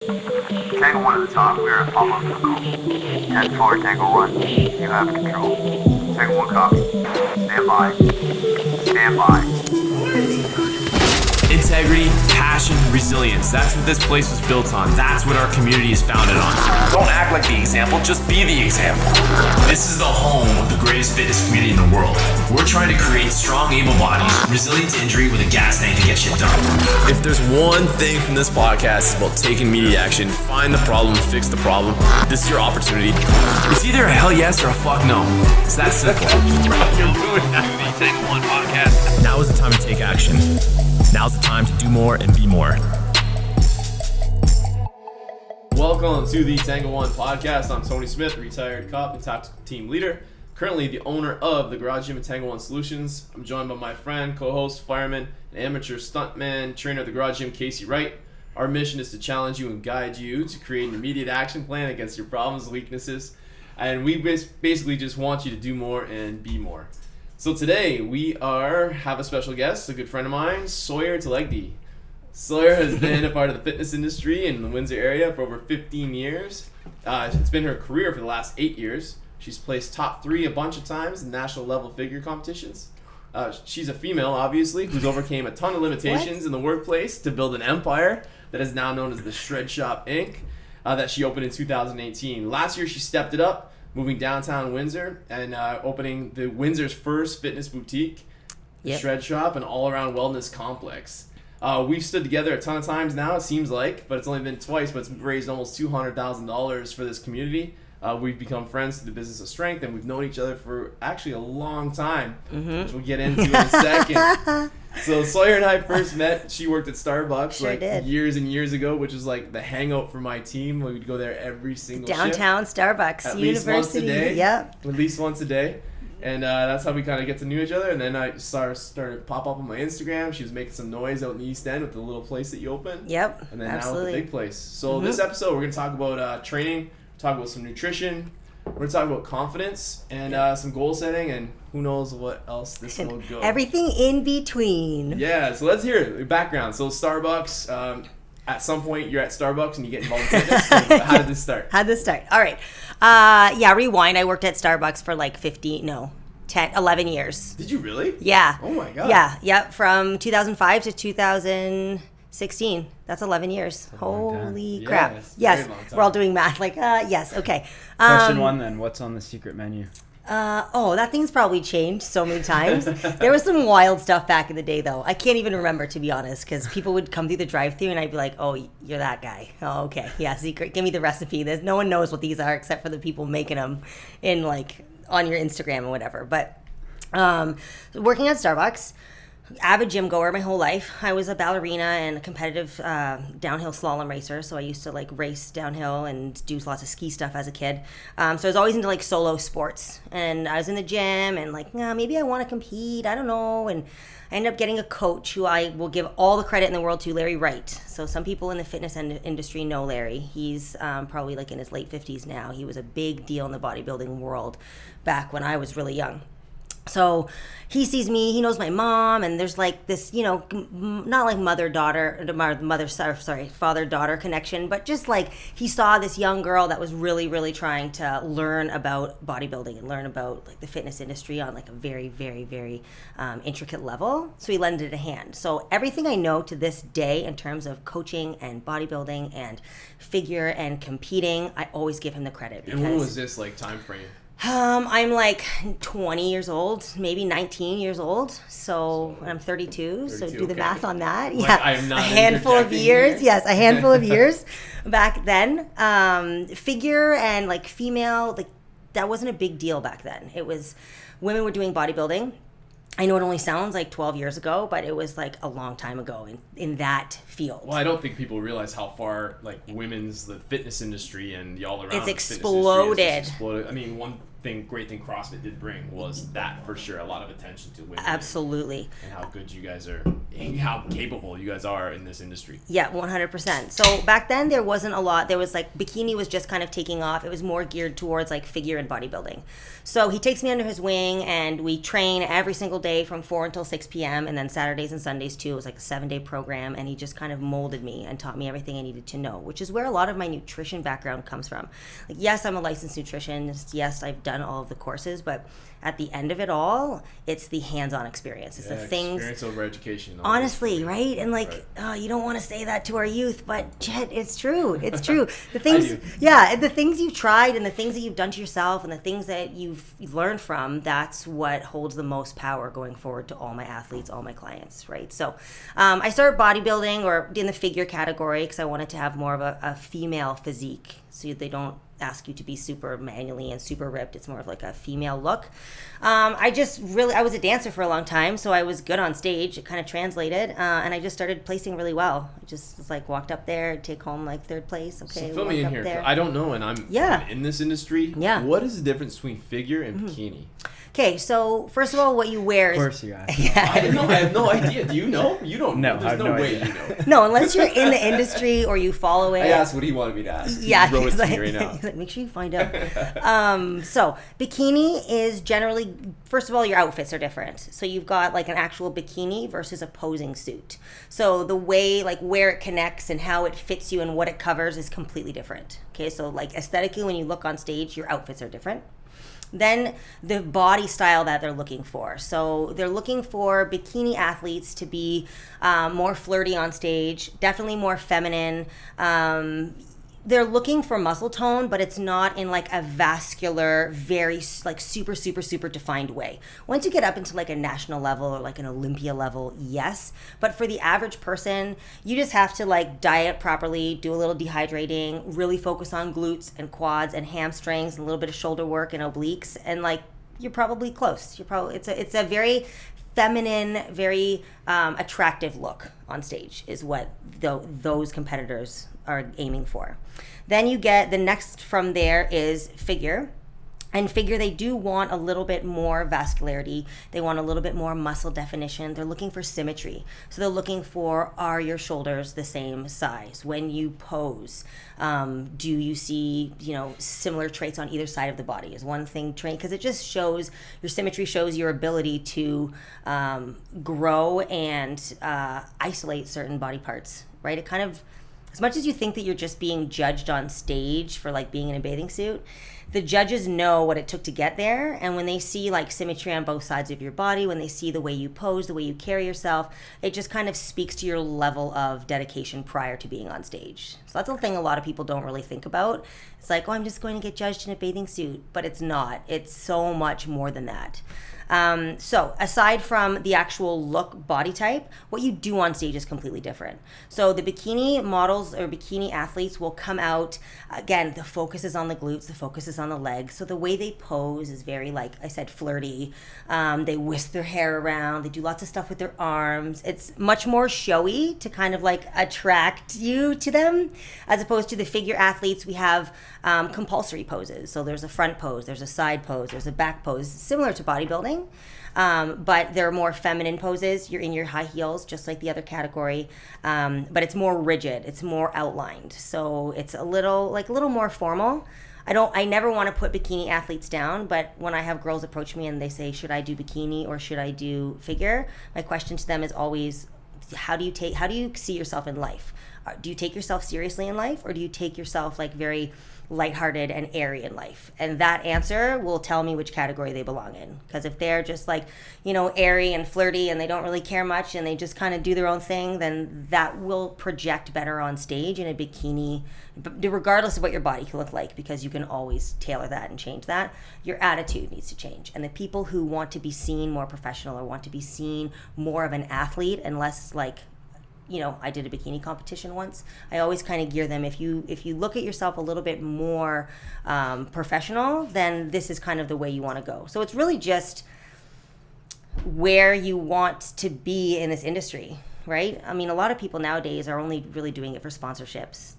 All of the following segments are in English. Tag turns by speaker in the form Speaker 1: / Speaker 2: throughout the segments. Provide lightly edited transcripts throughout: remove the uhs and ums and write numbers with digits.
Speaker 1: Tango One at the top, we are at pop-up vehicle. 10-4, Tango One, you have control. Tango One copy. Stand by. Stand by.
Speaker 2: Integrity, passion, resilience. That's what this place was built on. That's what our community is founded on. Don't act like the example, just be the example. This is the home of the greatest fitness community in the world. We're trying to create strong, able bodies, resilient to injury with a gas tank to get shit done. If there's one thing from this podcast, it's about taking immediate action. Find the problem, fix the problem. This is your opportunity. It's either a hell yes or a fuck no. It's that simple. You're ruining the Tango One Podcast. Now is the time to take action. Now's the time to do more and be more.
Speaker 3: Welcome to the Tango One Podcast. I'm Tony Smith, retired cop and tactical team leader, currently the owner of the Garage Gym and Tango One Solutions. I'm joined by my friend, co-host, fireman, and amateur stuntman, trainer at the Garage Gym, Casey Wright. Our mission is to challenge you and guide you to create an immediate action plan against your problems and weaknesses. And we basically just want you to do more and be more. So today we have a special guest, a good friend of mine, Sawyer Telegdy. Sawyer has been a part of the fitness industry in the Windsor area for over 15 years. It's been her career for the last 8 years. She's placed top 3 a bunch of times in national level figure competitions. She's a female, obviously, who's overcame a ton of limitations in the workplace to build an empire that is now known as the Shred Shop Inc. That she opened in 2018. Last year she stepped it up, moving downtown Windsor and opening the Windsor's first fitness boutique, the Shred Shop, an all-around wellness complex. We've stood together a ton of times now, it seems like, but it's only been twice, but it's raised almost $200,000 for this community. We've become friends through the business of strength, and we've known each other for actually a long time, which we'll get into in a second. So Sawyer and I first met. She worked at Starbucks years and years ago, which was like the hangout for my team. We would go there every single
Speaker 4: downtown
Speaker 3: shift,
Speaker 4: Starbucks,
Speaker 3: at
Speaker 4: University.
Speaker 3: least once a day.
Speaker 4: Yep.
Speaker 3: At least once a day. And that's how we kind of get to know each other. And then I started to pop up on my Instagram. She was making some noise out in the East End with the little place that you opened.
Speaker 4: Yep.
Speaker 3: And then
Speaker 4: absolutely.
Speaker 3: now with the big place. So this episode, we're going to talk about training, talk about some nutrition. We're going to talk about confidence and some goal setting, and who knows what else this will go.
Speaker 4: Everything in between.
Speaker 3: Yeah, so let's hear it. Background. So Starbucks, at some point you're at Starbucks and you get involved in fitness. So how did this start? All
Speaker 4: right. Rewind. I worked at Starbucks for like 11 years.
Speaker 3: Did you really?
Speaker 4: Yeah.
Speaker 3: Oh my God.
Speaker 4: Yeah. From 2005 to 2016. That's 11 years. Holy crap. Yes. We're all doing math. Yes. Okay.
Speaker 5: Question 1 then. What's on the secret menu?
Speaker 4: That thing's probably changed so many times. There was some wild stuff back in the day, though. I can't even remember, to be honest, because people would come through the drive-thru and I'd be like, "Oh, you're that guy. Oh, okay. Yeah, secret. Give me the recipe." No one knows what these are except for the people making them in on your Instagram or whatever. But working at Starbucks, avid gym goer my whole life. I was a ballerina and a competitive downhill slalom racer, so I used to race downhill and do lots of ski stuff as a kid. So I was always into solo sports, and I was in the gym and maybe I want to compete, I don't know. And I ended up getting a coach who I will give all the credit in the world to, Larry Wright. So some people in the fitness industry know Larry. He's probably in his late 50s now. He was a big deal in the bodybuilding world back when I was really young. So he sees me, he knows my mom, and there's this, not father-daughter connection, but just he saw this young girl that was really, really trying to learn about bodybuilding and learn about the fitness industry on a very, very, very intricate level. So he lended a hand. So everything I know to this day in terms of coaching and bodybuilding and figure and competing, I always give him the credit.
Speaker 3: And when was this time frame?
Speaker 4: I'm 20 years old, maybe 19 years old. So I'm 32. So do the math on that. Yeah,
Speaker 3: I am not
Speaker 4: a handful of years.
Speaker 3: Here.
Speaker 4: Yes, a handful of years back then. Figure and female, that wasn't a big deal back then. It was women were doing bodybuilding. I know it only sounds 12 years ago, but it was a long time ago in that field.
Speaker 3: Well, I don't think people realize how far the fitness industry and the all around
Speaker 4: it's exploded.
Speaker 3: exploded. I mean, great thing CrossFit did bring was that for sure, a lot of attention to women.
Speaker 4: Absolutely.
Speaker 3: And how good you guys are, and how capable you guys are in this industry.
Speaker 4: Yeah, 100%. So back then there wasn't a lot. There was like bikini was just kind of taking off. It was more geared towards like figure and bodybuilding. So he takes me under his wing and we train every single day from 4 until 6 p.m. and then Saturdays and Sundays too. It was like a 7-day program, and he just kind of molded me and taught me everything I needed to know, which is where a lot of my nutrition background comes from. Like, yes, I'm a licensed nutritionist. Yes, I've done all of the courses, but at the end of it all, it's the hands-on experience. It's the things.
Speaker 3: Experience over education.
Speaker 4: Honestly, right? And like,
Speaker 3: Right.
Speaker 4: Oh, you don't want to say that to our youth, but Jet, it's true. It's true. The things, yeah, the things you've tried and the things that you've done to yourself and the things that you've learned from, that's what holds the most power going forward to all my athletes, all my clients, right? So I started bodybuilding or in the figure category because I wanted to have more of a female physique, so they don't ask you to be super manually and super ripped. It's more of like a female look. I was a dancer for a long time, so I was good on stage. It kind of translated, and I just started placing really well. I just was like walked up there, take home like 3rd place. Okay,
Speaker 3: So fill me in
Speaker 4: walk up
Speaker 3: here.
Speaker 4: there.
Speaker 3: I don't know, and I'm in this industry.
Speaker 4: Yeah.
Speaker 3: What is the difference between figure and bikini?
Speaker 4: Okay, so first of all, what you wear
Speaker 5: Of
Speaker 4: is
Speaker 5: course you asked.
Speaker 3: I didn't know. I have no idea. Do you know? You don't know.
Speaker 5: No, I
Speaker 3: There's
Speaker 5: have
Speaker 3: no
Speaker 5: no
Speaker 3: way
Speaker 5: idea.
Speaker 3: you know.
Speaker 4: no, unless you're in the industry or you follow it.
Speaker 3: I asked what he wanted me to ask.
Speaker 4: Yeah,
Speaker 3: He wrote it
Speaker 4: he's
Speaker 3: to
Speaker 4: like,
Speaker 3: me right now.
Speaker 4: he's like, make sure you find out. So bikini is generally, first of all, your outfits are different. So you've got like an actual bikini versus a posing suit. So the way, like where it connects and how it fits you and what it covers is completely different. Okay, so like aesthetically, when you look on stage, your outfits are different. Then the body style that they're looking for. So they're looking for bikini athletes to be more flirty on stage, definitely more feminine. They're looking for muscle tone, but it's not in like a vascular, very like super, super, super defined way. Once you get up into like a national level or like an Olympia level, yes. But for the average person, you just have to like diet properly, do a little dehydrating, really focus on glutes and quads and hamstrings and a little bit of shoulder work and obliques, and like you're probably close. It's a very feminine, very attractive look on stage is what those competitors are aiming for. Then you get the next from there is figure. And figure, they do want a little bit more vascularity. They want a little bit more muscle definition. They're looking for symmetry. So they're looking for, are your shoulders the same size? When you pose, do you see, similar traits on either side of the body? Is one thing trained? Because it just shows, your symmetry shows your ability to grow and isolate certain body parts, right? It kind of, as much as you think that you're just being judged on stage for like being in a bathing suit, the judges know what it took to get there, and when they see like symmetry on both sides of your body, when they see the way you pose, the way you carry yourself, it just kind of speaks to your level of dedication prior to being on stage. So that's the thing a lot of people don't really think about. It's like, oh, I'm just going to get judged in a bathing suit, but it's not. It's so much more than that. So aside from the actual look, body type, what you do on stage is completely different. So the bikini models or bikini athletes will come out, again, the focus is on the glutes, the focus is on the legs. So the way they pose is very, like I said, flirty. They whisk their hair around. They do lots of stuff with their arms. It's much more showy to kind of like attract you to them, as opposed to the figure athletes. We have compulsory poses. So there's a front pose, there's a side pose, there's a back pose, similar to bodybuilding. But they're more feminine poses. You're in your high heels, just like the other category. But it's more rigid. It's more outlined. So it's a little more formal. I never want to put bikini athletes down, but when I have girls approach me and they say, should I do bikini or should I do figure? My question to them is always, how do you see yourself in life? Do you take yourself seriously in life, or do you take yourself like very lighthearted and airy in life? And that answer will tell me which category they belong in. Because if they're just like, airy and flirty and they don't really care much and they just kind of do their own thing, then that will project better on stage in a bikini, regardless of what your body can look like, because you can always tailor that and change that. Your attitude needs to change. And the people who want to be seen more professional or want to be seen more of an athlete and less like, I did a bikini competition once. I always kind of gear them. If you look at yourself a little bit more professional, then this is kind of the way you want to go. So it's really just where you want to be in this industry, right? I mean, a lot of people nowadays are only really doing it for sponsorships.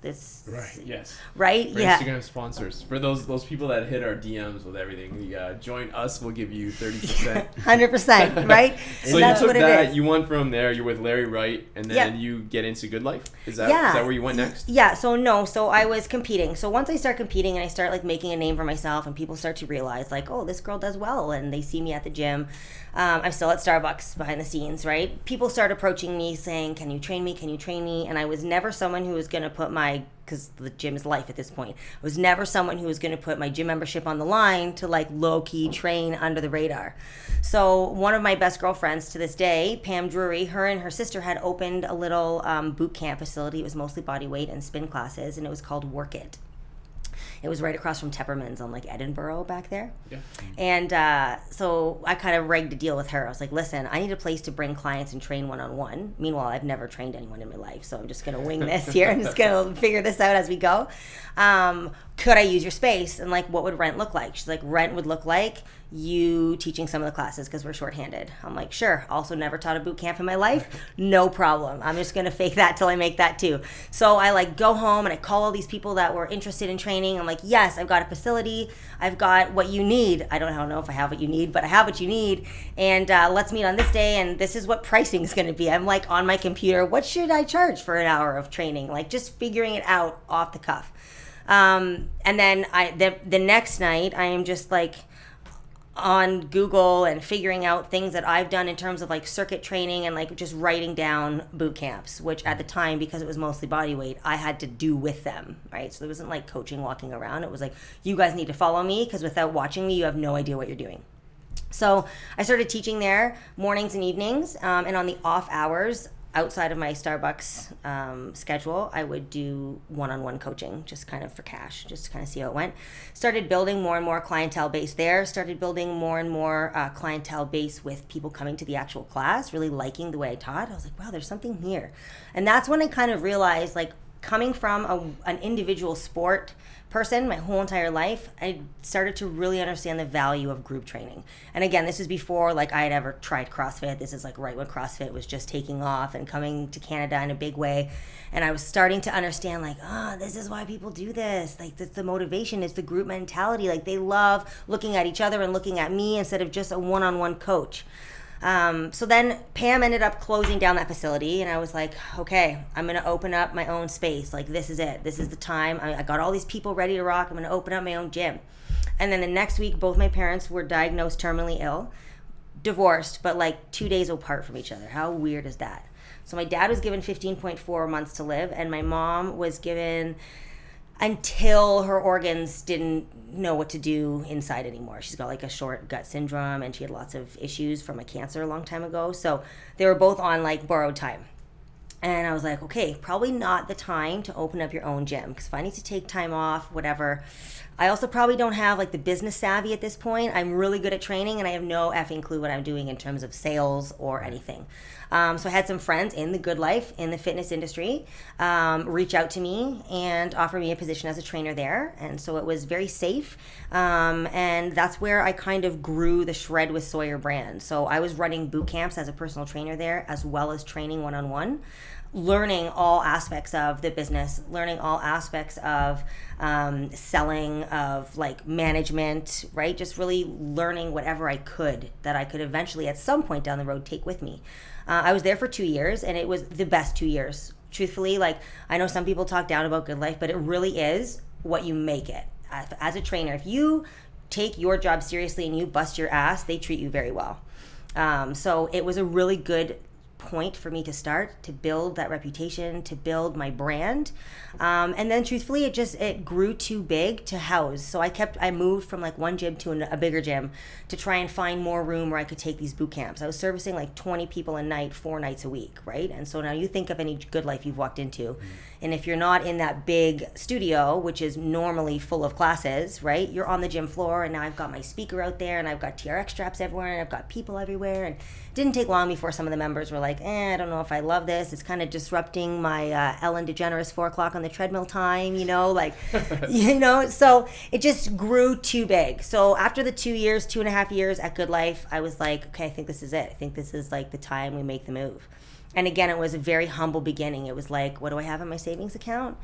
Speaker 3: Yes.
Speaker 4: Right?
Speaker 3: For
Speaker 4: Yeah.
Speaker 3: Instagram sponsors. For those people that hit our DMs with everything, join us, we'll give you 30%.
Speaker 4: 100%, right?
Speaker 3: So
Speaker 4: that's
Speaker 3: you took
Speaker 4: what
Speaker 3: that,
Speaker 4: it is.
Speaker 3: you went from there, you're with Larry Wright, and then you get into Good Life? Is that where you went next?
Speaker 4: Yeah, so I was competing. So once I start competing and I start like making a name for myself and people start to realize like, oh, this girl does well, and they see me at the gym. I'm still at Starbucks behind the scenes, right? People start approaching me saying, can you train me? Can you train me? And I was never someone who was going to put because the gym is life at this point. I was never someone who was going to put my gym membership on the line to like low-key train under the radar. So one of my best girlfriends to this day, Pam Drury, her and her sister had opened a little boot camp facility. It was mostly body weight and spin classes, and it was called Work It. It was right across from Tepperman's on like Edinburgh back there.
Speaker 3: Yeah.
Speaker 4: And so I kind of rigged a deal with her. I was like, listen, I need a place to bring clients and train one-on-one. Meanwhile, I've never trained anyone in my life, so I'm just going to wing this here. I'm just going to figure this out as we go. Could I use your space? And like, what would rent look like? She's like, rent would look like you teaching some of the classes because we're shorthanded. I'm like, sure. Also never taught a boot camp in my life. No problem. I'm just going to fake that till I make that too. So I like go home and I call all these people that were interested in training. I'm like, yes, I've got a facility. I've got what you need. I don't know if I have what you need, but I have what you need. And let's meet on this day. And this is what pricing is going to be. I'm like on my computer. What should I charge for an hour of training? Like just figuring it out off the cuff. And then the next night I am just like on Google and figuring out things that I've done in terms of like circuit training and like just writing down boot camps, which at the time, because it was mostly body weight, I had to do with them, right? So there wasn't like coaching walking around. It was like, you guys need to follow me because without watching me, you have no idea what you're doing. So I started teaching there mornings and evenings, and on the off hours, outside of my Starbucks schedule, I would do one-on-one coaching, just kind of for cash, just to kind of see how it went. Started building more and more clientele base there, started building more and more clientele base with people coming to the actual class, really liking the way I taught. I was like, wow, there's something here. And that's when I kind of realized, like, coming from an individual sport person my whole entire life, I started to really understand the value of group training. And again, this is before like I had ever tried CrossFit. This is like right when CrossFit was just taking off and coming to Canada in a big way. And I was starting to understand like, this is why people do this. Like the motivation is the group mentality. Like they love looking at each other and looking at me instead of just a one-on-one coach. So then Pam ended up closing down that facility, and I was like, okay, I'm going to open up my own space. Like, this is it. This is the time. I got all these people ready to rock. I'm going to open up my own gym. And then the next week, both my parents were diagnosed terminally ill, divorced, but like 2 days apart from each other. How weird is that? So my dad was given 15.4 months to live, and my mom was given until her organs didn't know what to do inside anymore. She's got like a short gut syndrome, and she had lots of issues from a cancer a long time ago. So they were both on like borrowed time. And I was like, okay, probably not the time to open up your own gym, because if I need to take time off, whatever. I also probably don't have like the business savvy at this point. I'm really good at training, and I have no effing clue what I'm doing in terms of sales or anything. So I had some friends in the good life, in the fitness industry, reach out to me and offer me a position as a trainer there. And so it was very safe. And that's where I kind of grew the Shred with Sawyer brand. So I was running boot camps as a personal trainer there, as well as training one-on-one, learning all aspects of the business, learning all aspects of selling, of like management, right? Just really learning whatever I could that I could eventually at some point down the road take with me. I was there for 2 years, and it was the best 2 years. Truthfully, like I know some people talk down about Good Life, but it really is what you make it. As a trainer, if you take your job seriously and you bust your ass, they treat you very well. So it was a really good point for me to start, to build that reputation, to build my brand. And then truthfully, it grew too big to house. So I moved from like one gym to a bigger gym to try and find more room where I could take these boot camps. I was servicing like 20 people a night, 4 nights a week, right? And so now you think of any Good Life you've walked into. And if you're not in that big studio, which is normally full of classes, right? You're on the gym floor, and now I've got my speaker out there, and I've got TRX straps everywhere, and I've got people everywhere. And it didn't take long before some of the members were like, I don't know if I love this. It's kind of disrupting my Ellen DeGeneres 4 o'clock on the treadmill time, like, so it just grew too big. So after the 2.5 years at Good Life, I was like, okay, I think this is it. I think this is like the time we make the move. And again, it was a very humble beginning. It was like, what do I have in my savings account?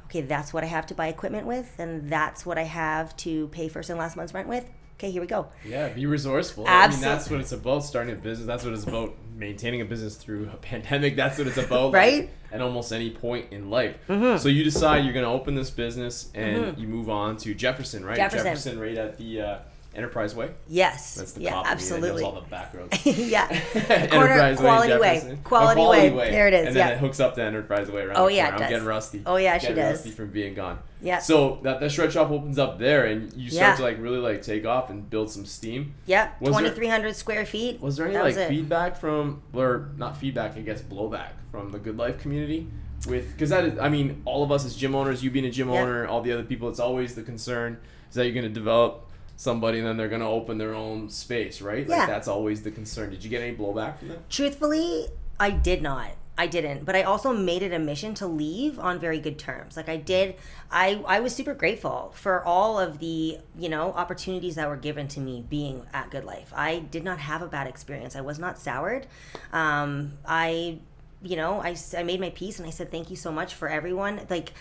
Speaker 4: Okay, that's what I have to buy equipment with, and that's what I have to pay first and last month's rent with. Okay, here we go.
Speaker 3: Yeah, be resourceful.
Speaker 4: Absolutely.
Speaker 3: I mean, that's what it's about, starting a business. That's what it's about, maintaining a business through a pandemic. That's what it's about.
Speaker 4: Right?
Speaker 3: Like, at almost any point in life. So you decide you're going to open this business, and you move on to Jefferson, right?
Speaker 4: Jefferson
Speaker 3: right at the Enterprise Way.
Speaker 4: Yes.
Speaker 3: That's the
Speaker 4: yeah,
Speaker 3: cop
Speaker 4: absolutely.
Speaker 3: Knows all the back roads.
Speaker 4: yeah.
Speaker 3: Enterprise
Speaker 4: Quality
Speaker 3: Way,
Speaker 4: Way.
Speaker 3: Jefferson.
Speaker 4: Quality Way. There it is.
Speaker 3: And then it hooks up to Enterprise Way around
Speaker 4: Oh,
Speaker 3: the
Speaker 4: yeah,
Speaker 3: corner.
Speaker 4: it
Speaker 3: I'm
Speaker 4: does.
Speaker 3: getting rusty.
Speaker 4: Oh, yeah, she
Speaker 3: getting
Speaker 4: does.
Speaker 3: rusty from being gone.
Speaker 4: Yeah.
Speaker 3: So that shred shop opens up there, and you start
Speaker 4: Yeah.
Speaker 3: to like really like take off and build some steam.
Speaker 4: Yeah,
Speaker 3: Was there-
Speaker 4: 2,300 square feet.
Speaker 3: Was there any
Speaker 4: That
Speaker 3: like
Speaker 4: was it.
Speaker 3: feedback from, or not feedback, I guess blowback from the Good Life community? Because that is, I mean, all of us as gym owners, you being a gym
Speaker 4: Yeah.
Speaker 3: owner, all the other people, it's always the concern is that you're going to develop somebody and then they're going to open their own space, right?
Speaker 4: Yeah.
Speaker 3: Like that's always the concern. Did you get any blowback from that?
Speaker 4: Truthfully, I did not. I didn't. But I also made it a mission to leave on very good terms. Like I did. I was super grateful for all of the, opportunities that were given to me being at Good Life. I did not have a bad experience. I was not soured. I made my peace and I said, thank you so much for everyone. Like,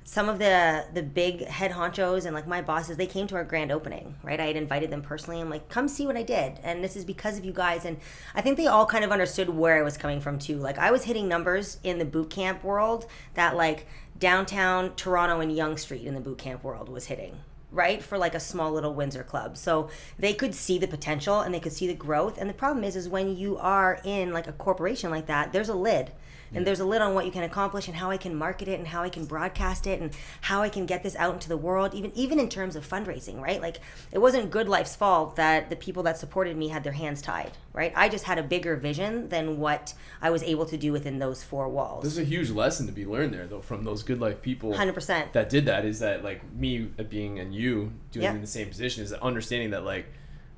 Speaker 4: some of the big head honchos and like my bosses, they came to our grand opening, right? I had invited them personally. I'm like, come see what I did. And this is because of you guys. And I think they all kind of understood where I was coming from too. Like I was hitting numbers in the boot camp world that like downtown Toronto and Yonge Street in the boot camp world was hitting, right? For like a small little Windsor club. So they could see the potential and they could see the growth. And the problem is when you are in like a corporation like that, there's a lid. And there's a lid on what you can accomplish and how I can market it and how I can broadcast it and how I can get this out into the world, even in terms of fundraising, right? Like, it wasn't Good Life's fault that the people that supported me had their hands tied, right? I just had a bigger vision than what I was able to do within those four walls.
Speaker 3: There's a huge lesson to be learned there, though, from those Good Life people
Speaker 4: 100%.
Speaker 3: that did that, is that, like, me being and you doing
Speaker 4: Yeah.
Speaker 3: in the same position, is that understanding that, like,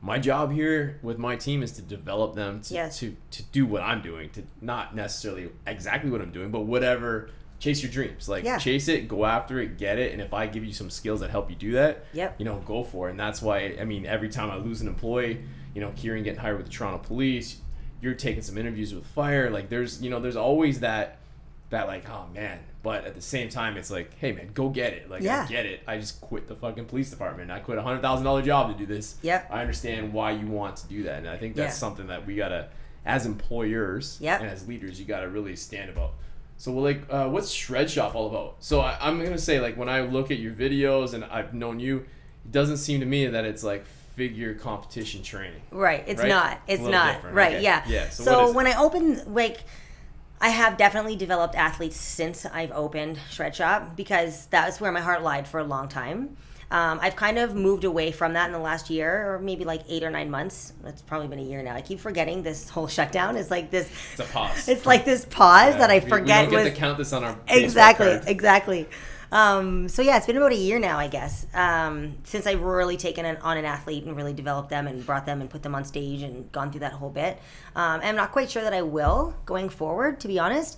Speaker 3: my job here with my team is to develop them to do what I'm doing, to not necessarily exactly what I'm doing, but whatever, chase your dreams. Like, chase it, go after it, get it, and if I give you some skills that help you do that, go for it. And that's why, I mean, every time I lose an employee, Kieran getting hired with the Toronto Police, you're taking some interviews with Fire, like, there's always that like, oh man, but at the same time it's like, hey man, go get it. Like, I get it. I just quit the fucking police department. I quit a $100,000 job to do this.
Speaker 4: Yep.
Speaker 3: I understand why you want to do that, and I think that's something that we gotta, as employers and as leaders, you gotta really stand about. So, like, what's Shred Shop all about? So I'm gonna say, like, when I look at your videos and I've known you, it doesn't seem to me that it's like figure competition training.
Speaker 4: Right. It's
Speaker 3: right?
Speaker 4: not. It's
Speaker 3: a little
Speaker 4: not.
Speaker 3: different.
Speaker 4: Right.
Speaker 3: Okay.
Speaker 4: Yeah.
Speaker 3: So
Speaker 4: So
Speaker 3: what is
Speaker 4: when
Speaker 3: it?
Speaker 4: I opened, like, I have definitely developed athletes since I've opened Shred Shop because that was where my heart lied for a long time. I've kind of moved away from that in the last year, or maybe like 8 or 9 months. It's probably been a year now. I keep forgetting this whole shutdown is like this.
Speaker 3: It's a pause.
Speaker 4: It's like this pause that I forget
Speaker 3: we don't get
Speaker 4: was
Speaker 3: to count this on our baseball
Speaker 4: exactly.
Speaker 3: cards.
Speaker 4: So yeah, it's been about a year now, I guess, since I've really taken on an athlete and really developed them and brought them and put them on stage and gone through that whole bit. And I'm not quite sure that I will going forward, to be honest,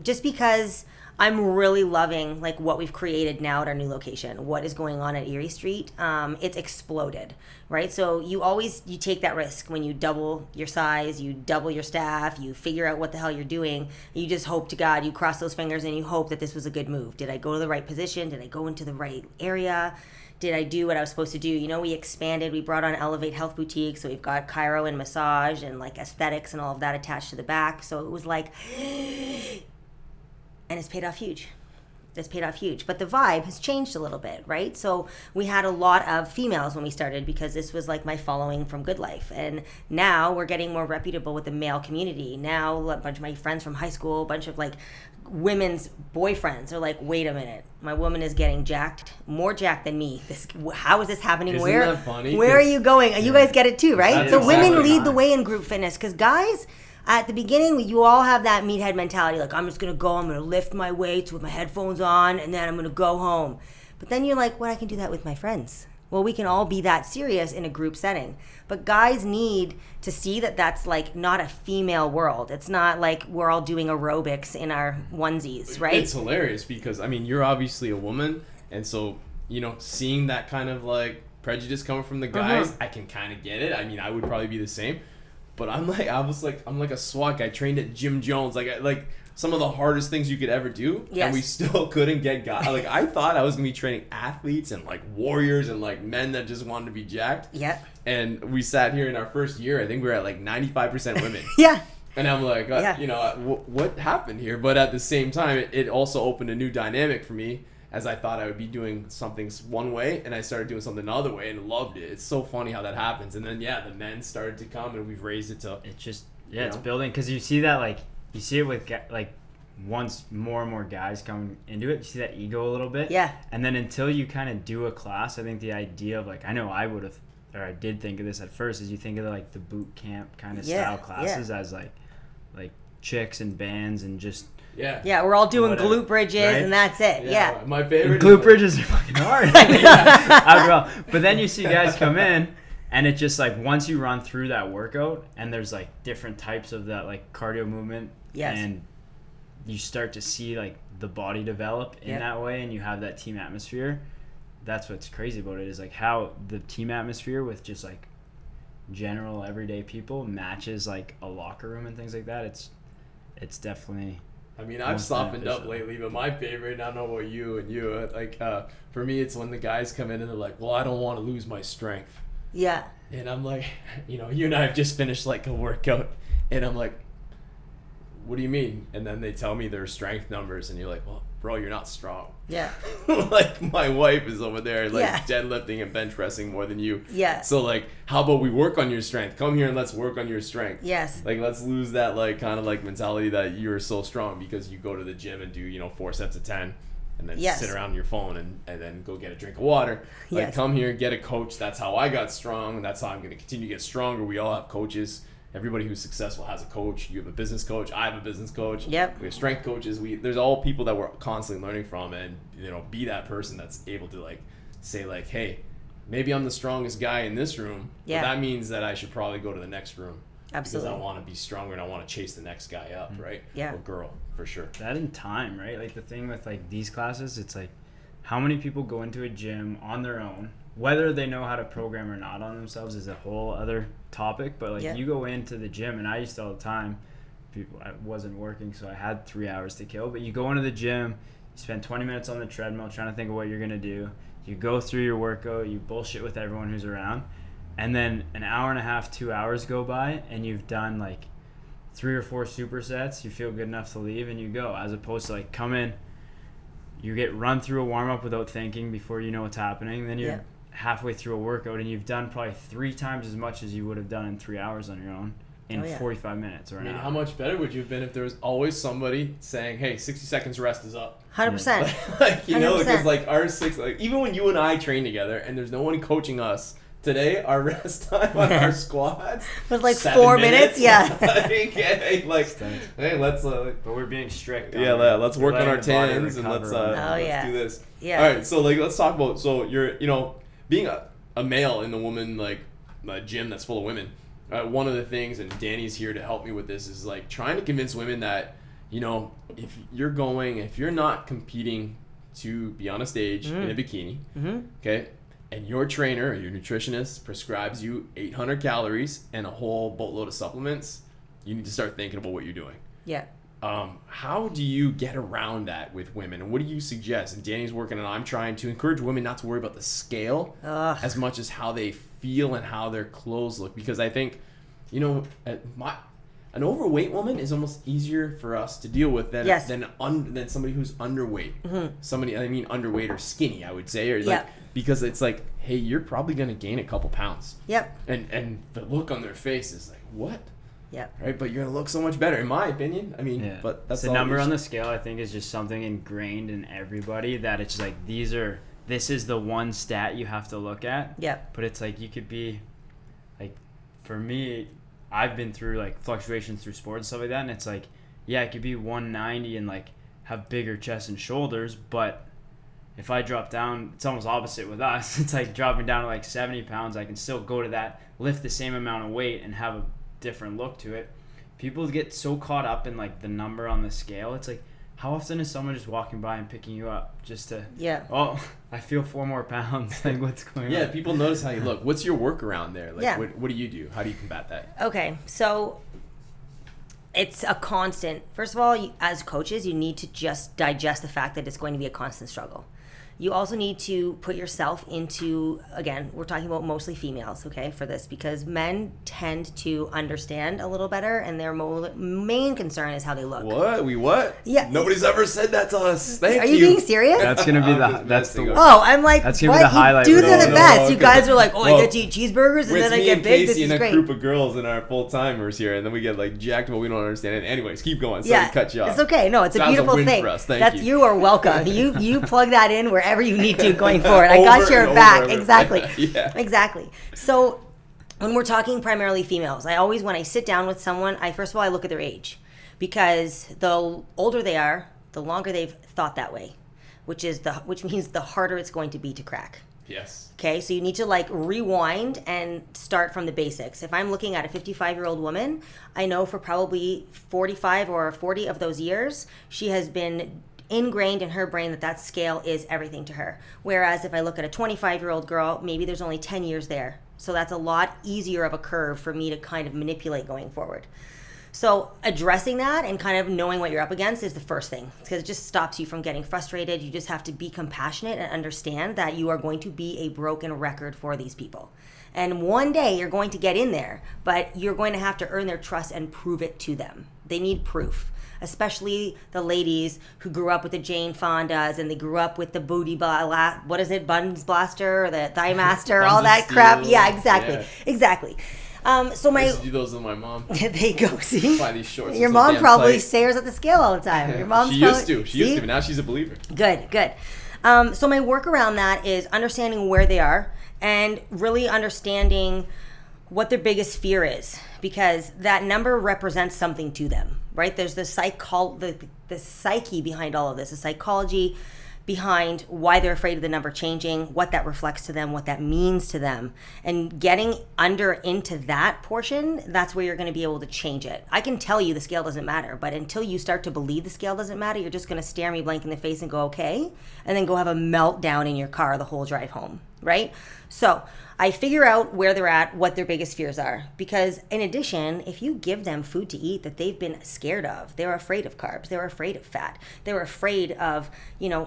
Speaker 4: just because I'm really loving like what we've created now at our new location. What is going on at Erie Street? It's exploded, right? So you take that risk when you double your size, you double your staff, you figure out what the hell you're doing. You just hope to God, you cross those fingers and you hope that this was a good move. Did I go to the right position? Did I go into the right area? Did I do what I was supposed to do? We expanded. We brought on Elevate Health Boutique, so we've got chiro and massage and like aesthetics and all of that attached to the back. So it was like. And it's paid off huge. It's paid off huge. But the vibe has changed a little bit, right? So we had a lot of females when we started because this was like my following from Good Life. And now we're getting more reputable with the male community. Now a bunch of my friends from high school, a bunch of like women's boyfriends are like, wait a minute, my woman is getting jacked, more jacked than me. How is this happening?
Speaker 3: Isn't that funny?
Speaker 4: Where are you going? You guys get it too, right?
Speaker 3: That's
Speaker 4: So
Speaker 3: exactly
Speaker 4: women lead
Speaker 3: right.
Speaker 4: the way in group fitness because guys, at the beginning, you all have that meathead mentality, like, I'm just going to go, I'm going to lift my weights with my headphones on, and then I'm going to go home. But then you're like, well, I can do that with my friends. Well, we can all be that serious in a group setting. But guys need to see that that's, like, not a female world. It's not like we're all doing aerobics in our onesies, right?
Speaker 3: It's hilarious because, I mean, you're obviously a woman, and so, seeing that kind of, like, prejudice coming from the guys, I can kind of get it. I mean, I would probably be the same. But I'm like a SWAT guy trained at Jim Jones, like some of the hardest things you could ever do,
Speaker 4: Yes.
Speaker 3: and we still couldn't get guys. Like I thought I was gonna be training athletes and like warriors and like men that just wanted to be jacked.
Speaker 4: Yeah.
Speaker 3: And we sat here in our first year. I think we were at like 95% women.
Speaker 4: Yeah.
Speaker 3: And I'm like, what happened here? But at the same time, it also opened a new dynamic for me, as I thought I would be doing something one way, and I started doing something another way, and loved it. It's so funny how that happens. And then the men started to come, and we've raised it to.
Speaker 5: It's just it's building, because you see that you see it with like once more and more guys come into it, you see that ego a little bit.
Speaker 4: Yeah.
Speaker 5: And then until you kind of do a class, I think the idea of I know I would have, or I did think of this at first, is you think of the boot camp kind of style classes as like chicks and bands and just.
Speaker 4: Yeah, we're all doing
Speaker 5: whatever,
Speaker 4: glute bridges,
Speaker 5: right?
Speaker 4: and that's it. Yeah.
Speaker 3: My favorite.
Speaker 5: Glute bridges are fucking hard. But then you see guys come in, and it just once you run through that workout, and there's different types of that cardio movement, and you start to see the body develop in that way, and you have that team atmosphere. That's what's crazy about it, is how the team atmosphere with just general everyday people matches a locker room and things like that. It's definitely.
Speaker 3: I mean, I've softened up lately, but my favorite, I don't know about you, for me, it's when the guys come in and they're like, well, I don't want to lose my strength.
Speaker 4: Yeah.
Speaker 3: And I'm like, you and I have just finished a workout, and I'm like, what do you mean? And then they tell me their strength numbers, and you're like, well, bro, you're not strong.
Speaker 4: Yeah.
Speaker 3: My wife is over there
Speaker 4: Yeah.
Speaker 3: deadlifting and bench pressing more than you.
Speaker 4: Yeah.
Speaker 3: So how about we work on your strength? Come here and let's work on your strength.
Speaker 4: Yes.
Speaker 3: Let's lose that kind of mentality that you're so strong because you go to the gym and do 4 sets of 10 and then sit around on your phone and then go get a drink of water. Come here, get a coach. That's how I got strong, and that's how I'm going to continue to get stronger. We all have coaches. Everybody who's successful has a coach. You have a business coach. I have a business coach.
Speaker 4: Yep.
Speaker 3: We have strength coaches. There's all people that we're constantly learning from, and be that person that's able to say hey, maybe I'm the strongest guy in this room.
Speaker 4: Yeah.
Speaker 3: But that means that I should probably go to the next room.
Speaker 4: Absolutely.
Speaker 3: Because I want to be stronger and I want to chase the next guy up, right?
Speaker 4: Yeah.
Speaker 3: Or girl, for sure.
Speaker 5: That in time, right? The thing with these classes, it's how many people go into a gym on their own. Whether they know how to program or not on themselves is a whole other topic. But you go into the gym, and I used to all the time. I wasn't working, so I had 3 hours to kill. But you go into the gym, you spend 20 minutes on the treadmill trying to think of what you're gonna do. You go through your workout, you bullshit with everyone who's around, and then an hour and a half, 2 hours go by, and you've done 3 or 4 supersets. You feel good enough to leave, and you go. As opposed to come in, you get run through a warm up without thinking before you know what's happening. Then you're halfway through a workout, and you've done probably 3 times as much as you would have done in 3 hours on your own in 45 minutes or an hour.
Speaker 3: How much better would you have been if there was always somebody saying, hey, 60 seconds rest is up?
Speaker 4: 100%.
Speaker 3: Because our 6, even when you and I train together and there's no one coaching us, today our rest time on our squats
Speaker 4: was 4 minutes. Yeah.
Speaker 3: Hey, let's
Speaker 5: but we're being strict.
Speaker 3: Let's work on our tans and let's do this.
Speaker 4: Yeah.
Speaker 3: All right, so let's talk about, so you're being a male in the woman a gym that's full of women. One of the things, and Danny's here to help me with this, is trying to convince women that if you're not competing to be on a stage in a bikini, okay, and your trainer or your nutritionist prescribes you 800 calories and a whole boatload of supplements, you need to start thinking about what you're doing.
Speaker 4: Yeah.
Speaker 3: How do you get around that with women, and what do you suggest? And Danny's working on, I'm trying to encourage women not to worry about the scale as much as how they feel and how their clothes look, because I think an overweight woman is almost easier for us to deal with than somebody who's underweight. Somebody, I mean underweight or skinny, I would say, or because it's hey, you're probably gonna gain a couple pounds.
Speaker 4: Yep.
Speaker 3: And the look on their face is what?
Speaker 4: Yeah.
Speaker 3: Right, but you're gonna look so much better, in my opinion. I mean, but that's
Speaker 5: the number on the scale. I think is just something ingrained in everybody, that it's this is the one stat you have to look at.
Speaker 4: Yeah.
Speaker 5: But it's you could be, for me, I've been through fluctuations through sports and stuff like that, and it's it could be 190 and have bigger chest and shoulders, but if I drop down, it's almost opposite with us. It's dropping down to 70 pounds. I can still go to that, lift the same amount of weight, and have a different look to it. People get so caught up in the number on the scale. It's how often is someone just walking by and picking you up just to,
Speaker 4: Yeah.
Speaker 5: oh, I feel 4 more pounds. Like, what's going on?
Speaker 3: Yeah, people notice how you look. What's your workaround there? Like,
Speaker 4: Yeah.
Speaker 3: what do you do? How do you combat that?
Speaker 4: Okay, so it's a constant. First of all, as coaches, you need to just digest the fact that it's going to be a constant struggle. You also need to put yourself into, again, we're talking about mostly females, okay, for this, because men tend to understand a little better, and their main concern is how they look.
Speaker 3: What?
Speaker 4: Yeah.
Speaker 3: Nobody's ever said that to us. Thank
Speaker 4: Are you being serious?
Speaker 5: That's going to be the
Speaker 4: Oh, I'm like,
Speaker 5: That's gonna
Speaker 4: what?
Speaker 5: be the highlight
Speaker 4: You dudes
Speaker 5: reel.
Speaker 4: are the best.
Speaker 3: No,
Speaker 4: You
Speaker 3: okay.
Speaker 4: guys are like, oh,
Speaker 3: Well,
Speaker 4: I get to eat cheeseburgers, and then I get big. This
Speaker 3: Casey
Speaker 4: is
Speaker 3: and a
Speaker 4: great.
Speaker 3: group of girls and our full timers here, and then we get like jacked, but we don't understand it. Anyways, keep going. Sorry
Speaker 4: Yeah,
Speaker 3: to cut you off.
Speaker 4: it's okay. No, it's a
Speaker 3: That was a
Speaker 4: beautiful
Speaker 3: win
Speaker 4: thing.
Speaker 3: for us. Thank you.
Speaker 4: You are welcome. You plug that in wherever you need to going forward. I got
Speaker 3: Over
Speaker 4: your
Speaker 3: and
Speaker 4: back.
Speaker 3: over and over.
Speaker 4: Exactly.
Speaker 3: Yeah.
Speaker 4: Exactly. So when we're talking primarily females, I always, when I sit down with someone, first of all, I look at their age, because the older they are, the longer they've thought that way, which means the harder it's going to be to crack.
Speaker 3: Yes.
Speaker 4: Okay, so you need to like rewind and start from the basics. If I'm looking at a 55-year-old woman, I know for probably 45 or 40 of those years, she has been ingrained in her brain that scale is everything to her. Whereas if I look at a 25-year-old girl, maybe there's only 10 years there. So that's a lot easier of a curve for me to kind of manipulate going forward. So addressing that and kind of knowing what you're up against is the first thing, because it just stops you from getting frustrated. You just have to be compassionate and understand that you are going to be a broken record for these people. And one day you're going to get in there, but you're going to have to earn their trust and prove it to them. They need proof. Especially the ladies who grew up with the Jane Fondas, and they grew up with the Buns Blaster or the Thigh Master, all
Speaker 3: Buns
Speaker 4: that
Speaker 3: of
Speaker 4: crap.
Speaker 3: Steel.
Speaker 4: Yeah, exactly.
Speaker 3: Yeah.
Speaker 4: Exactly. So
Speaker 3: I
Speaker 4: my
Speaker 3: used to do those with my mom.
Speaker 4: there you go. See,
Speaker 3: Buy these shorts.
Speaker 4: your
Speaker 3: It's so
Speaker 4: mom
Speaker 3: damn
Speaker 4: probably
Speaker 3: tight.
Speaker 4: stares at the scale all the time. Your mom's
Speaker 3: She used
Speaker 4: probably-
Speaker 3: to. She used
Speaker 4: See?
Speaker 3: to, but now she's a believer.
Speaker 4: Good. So my work around that is understanding where they are and really understanding what their biggest fear is, because that number represents something to them, right? There's the psyche behind all of this, the psychology behind why they're afraid of the number changing, what that reflects to them, what that means to them. And getting into that portion, that's where you're going to be able to change it. I can tell you the scale doesn't matter, but until you start to believe the scale doesn't matter, you're just going to stare me blank in the face and go, okay, and then go have a meltdown in your car the whole drive home, right? So I figure out where they're at, what their biggest fears are. Because in addition, if you give them food to eat that they've been scared of, they're afraid of carbs, they're afraid of fat, they're afraid of,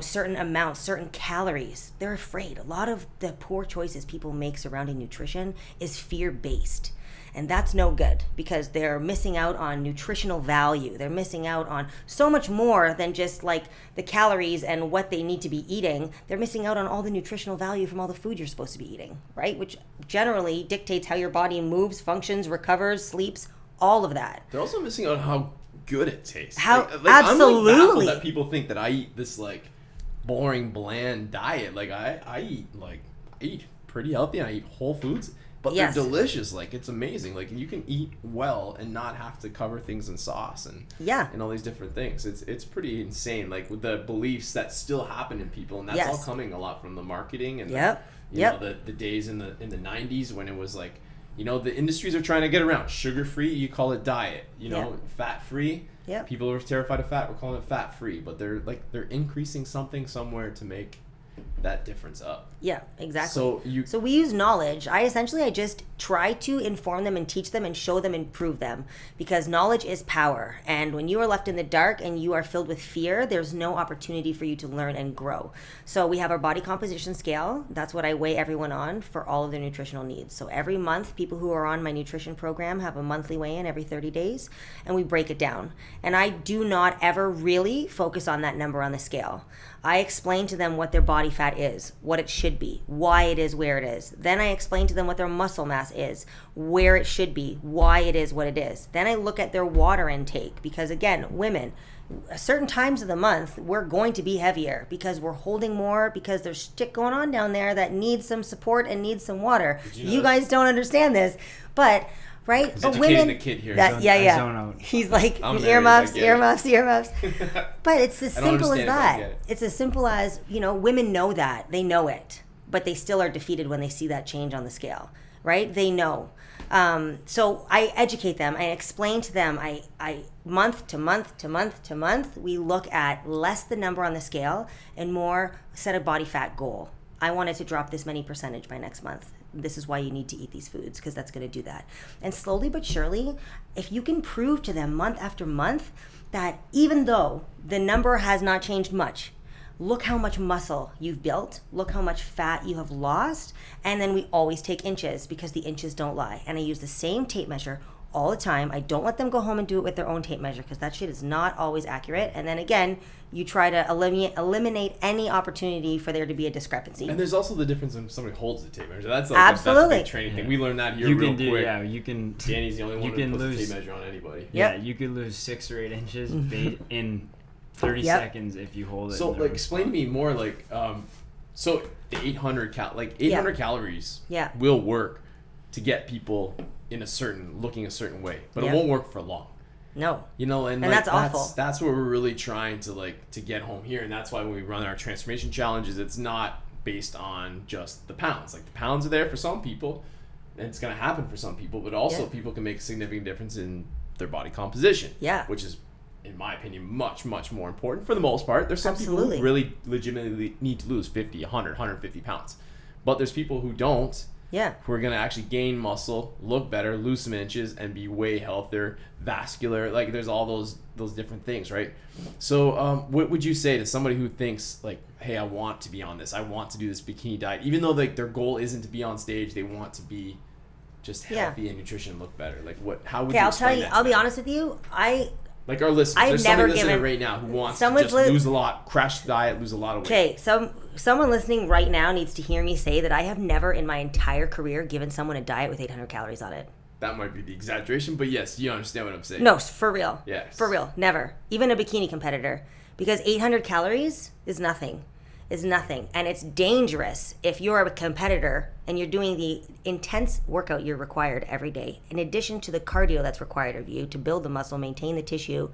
Speaker 4: certain amounts, certain calories. They're afraid. A lot of the poor choices people make surrounding nutrition is fear-based. And that's no good, because they're missing out on nutritional value. They're missing out on so much more than just like the calories and what they need to be eating. They're missing out on all the nutritional value from all the food you're supposed to be eating, right? Which generally dictates how your body moves, functions, recovers, sleeps, all of that.
Speaker 3: They're also missing out on how good it tastes.
Speaker 4: Absolutely.
Speaker 3: I'm like baffled that people think that I eat this like boring, bland diet. Like I eat pretty healthy, and I eat whole foods. But
Speaker 4: Yes.
Speaker 3: they're delicious. Like, it's amazing. Like, you can eat well and not have to cover things in sauce and all these different things. It's pretty insane. Like, with the beliefs that still happen in people, and that's all coming a lot from the marketing and the days in the 90s when it was like, the industries are trying to get around sugar free. You call it diet. Fat free.
Speaker 4: Yeah.
Speaker 3: People are terrified of fat. We're calling it fat free. But they're increasing something somewhere to make that difference up.
Speaker 4: Yeah, exactly. So we use knowledge. I just try to inform them and teach them and show them and prove them, because knowledge is power. And when you are left in the dark and you are filled with fear, there's no opportunity for you to learn and grow. So we have our body composition scale. That's what I weigh everyone on for all of their nutritional needs. So every month, people who are on my nutrition program have a monthly weigh-in every 30 days, and we break it down. And I do not ever really focus on that number on the scale. I explain to them what their body fat is, what it should be, why it is where it is. Then I explain to them what their muscle mass is, where it should be, why it is what it is. Then I look at their water intake, because again, women, certain times of the month, we're going to be heavier because we're holding more, because there's shit going on down there that needs some support and needs some water. You guys don't understand this, but... Right?
Speaker 3: He's
Speaker 4: But
Speaker 3: educating
Speaker 4: women,
Speaker 3: the kid here.
Speaker 5: I zone out.
Speaker 4: He's like,
Speaker 3: I'm married,
Speaker 4: earmuffs.
Speaker 3: I get
Speaker 4: But it's as
Speaker 3: I don't
Speaker 4: simple as
Speaker 3: understand it, but I
Speaker 4: that.
Speaker 3: get it.
Speaker 4: It's as simple as, women know that. They know it. But they still are defeated when they see that change on the scale. right? They know. So I educate them. I explain to them. I month to month to month to month, we look at less the number on the scale and more set a body fat goal. I wanted to drop this many percentage by next month. This is why you need to eat these foods, because that's going to do that. And slowly but surely, if you can prove to them month after month that even though the number has not changed much, look how much muscle you've built, look how much fat you have lost, and then we always take inches because the inches don't lie. And I use the same tape measure all the time. I don't let them go home and do it with their own tape measure because that shit is not always accurate. And then again, you try to eliminate any opportunity for there to be a discrepancy.
Speaker 3: And there's also the difference when somebody holds the tape measure. That's
Speaker 4: Absolutely.
Speaker 3: That's a big training thing. We learned that here real quick.
Speaker 5: Yeah, you can.
Speaker 3: Danny's the only one
Speaker 5: you
Speaker 3: who
Speaker 5: can
Speaker 3: puts
Speaker 5: lose,
Speaker 3: a tape measure on anybody.
Speaker 5: Yeah, you could lose 6 or 8 inches in 30 seconds if you hold it.
Speaker 3: So, like, explain to me more, like, so the 800 calories will work to get people looking a certain way, but it won't work for long.
Speaker 4: No.
Speaker 3: You know, and like,
Speaker 4: that's awful.
Speaker 3: That's what we're really trying to get home here, and that's why when we run our transformation challenges, it's not based on just the pounds. Like, the pounds are there for some people, and it's going to happen for some people, but also people can make a significant difference in their body composition.
Speaker 4: Yeah.
Speaker 3: Which is, in my opinion, much, much more important for the most part. There's some people
Speaker 4: Absolutely.
Speaker 3: who really legitimately need to lose 50, 100, 150 pounds. But there's people who don't.
Speaker 4: Yeah.
Speaker 3: Who are going to actually gain muscle, look better, lose some inches, and be way healthier, vascular. Like, there's all those different things, right? So what would you say to somebody who thinks, like, hey, I want to be on this. I want to do this bikini diet. Even though, like, their goal isn't to be on stage, they want to be just healthy and nutrition and look better. Like, how would you explain that?
Speaker 4: I'll be honest with you.
Speaker 3: Like our listeners, there's somebody listening right now who wants to just lose a lot, crash the diet, lose a lot of weight.
Speaker 4: Okay, someone listening right now needs to hear me say that I have never in my entire career given someone a diet with 800 calories on it.
Speaker 3: That might be the exaggeration, but yes, you understand what I'm saying.
Speaker 4: No, for real.
Speaker 3: Yes.
Speaker 4: For real, never. Even a bikini competitor. Because 800 calories is nothing. And it's dangerous if you're a competitor and you're doing the intense workout you're required every day, in addition to the cardio that's required of you to build the muscle, maintain the tissue.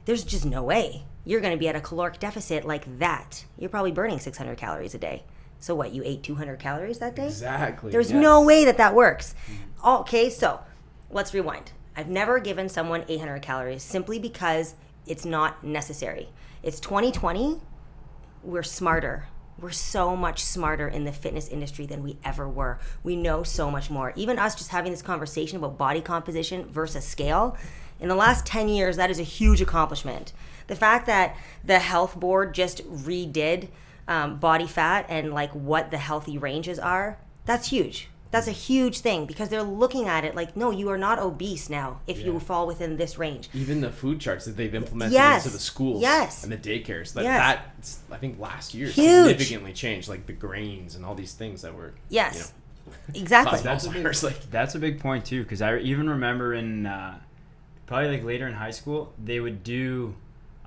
Speaker 4: There's just no way you're going to be at a caloric deficit like that. You're probably burning 600 calories a day. So what, you ate 200 calories that day?
Speaker 3: Exactly.
Speaker 4: There's no way that works. Okay, so let's rewind. I've never given someone 800 calories simply because it's not necessary. It's 2020. We're smarter. We're so much smarter in the fitness industry than we ever were. We know so much more. Even us just having this conversation about body composition versus scale, in the last 10 years, that is a huge accomplishment. The fact that the health board just redid body fat and like what the healthy ranges are, that's huge. That's a huge thing because they're looking at it like, no, you are not obese now if you fall within this range.
Speaker 3: Even the food charts that they've implemented into the schools and the daycares, like that, I think last year significantly changed, like the grains and all these things that were
Speaker 4: exactly.
Speaker 5: That's a big point too, because I even remember in probably like later in high school they would do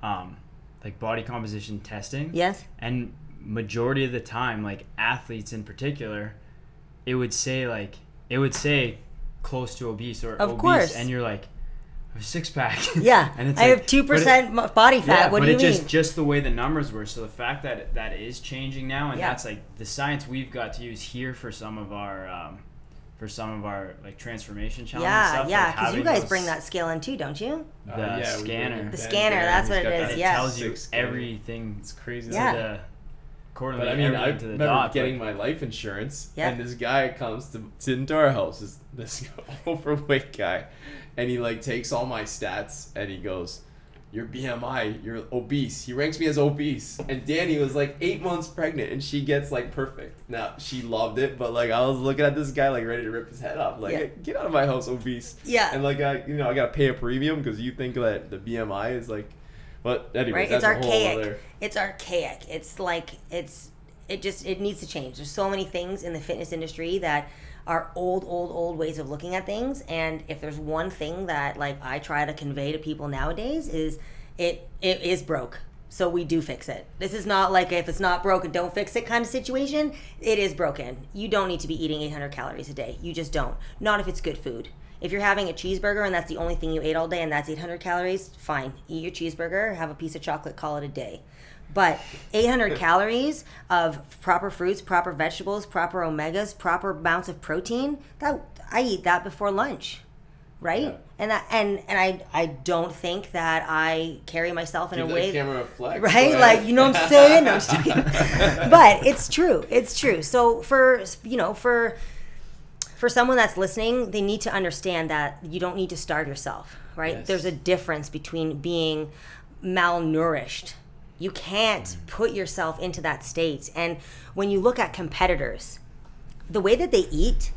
Speaker 5: like body composition testing.
Speaker 4: Yes.
Speaker 5: And majority of the time, like athletes in particular, it would say close to obese or obese,
Speaker 4: course.
Speaker 5: and you're like, I have a 6-pack.
Speaker 4: Yeah,
Speaker 5: and it's
Speaker 4: I have 2% body fat. What do you mean?
Speaker 5: Just the way the numbers were. So the fact that is changing now, and that's like the science we've got to use here for some of our like transformation challenges. Stuff,
Speaker 4: because you guys bring that scale in too, don't you?
Speaker 5: The scanner.
Speaker 4: The scanner, that's what it is.
Speaker 5: It tells you everything.
Speaker 3: It's crazy.
Speaker 4: Yeah.
Speaker 3: But I mean, I remember getting my life insurance, and this guy comes into our house, this overweight guy, and he like takes all my stats, and he goes, your BMI, you're obese. He ranks me as obese. And Danny was like 8 months pregnant, and she gets like perfect. Now, she loved it, but like I was looking at this guy like ready to rip his head off. Like, hey, get out of my house, obese.
Speaker 4: Yeah.
Speaker 3: And like, I got to pay a premium because you think that the BMI is like... But anyway, that's
Speaker 4: it's archaic.
Speaker 3: A whole other...
Speaker 4: It's archaic. It's like it needs to change. There's so many things in the fitness industry that are old ways of looking at things. And if there's one thing that like I try to convey to people nowadays is it is broke. So we do fix it. This is not like if it's not broken, don't fix it kind of situation. It is broken. You don't need to be eating 800 calories a day. You just don't. Not if it's good food. If you're having a cheeseburger and that's the only thing you ate all day and that's 800 calories, fine. Eat your cheeseburger, have a piece of chocolate, call it a day. But 800 calories of proper fruits, proper vegetables, proper omegas, proper amounts of protein, that I eat that before lunch. Right? Yeah. And I don't think that I carry myself in a way.
Speaker 3: Camera flex,
Speaker 4: right? Like, you know what I'm saying? No, I'm just kidding. But it's true. It's true. So for someone that's listening, they need to understand that you don't need to starve yourself, right? Yes. There's a difference between being malnourished. You can't put yourself into that state. And when you look at competitors, the way that they eat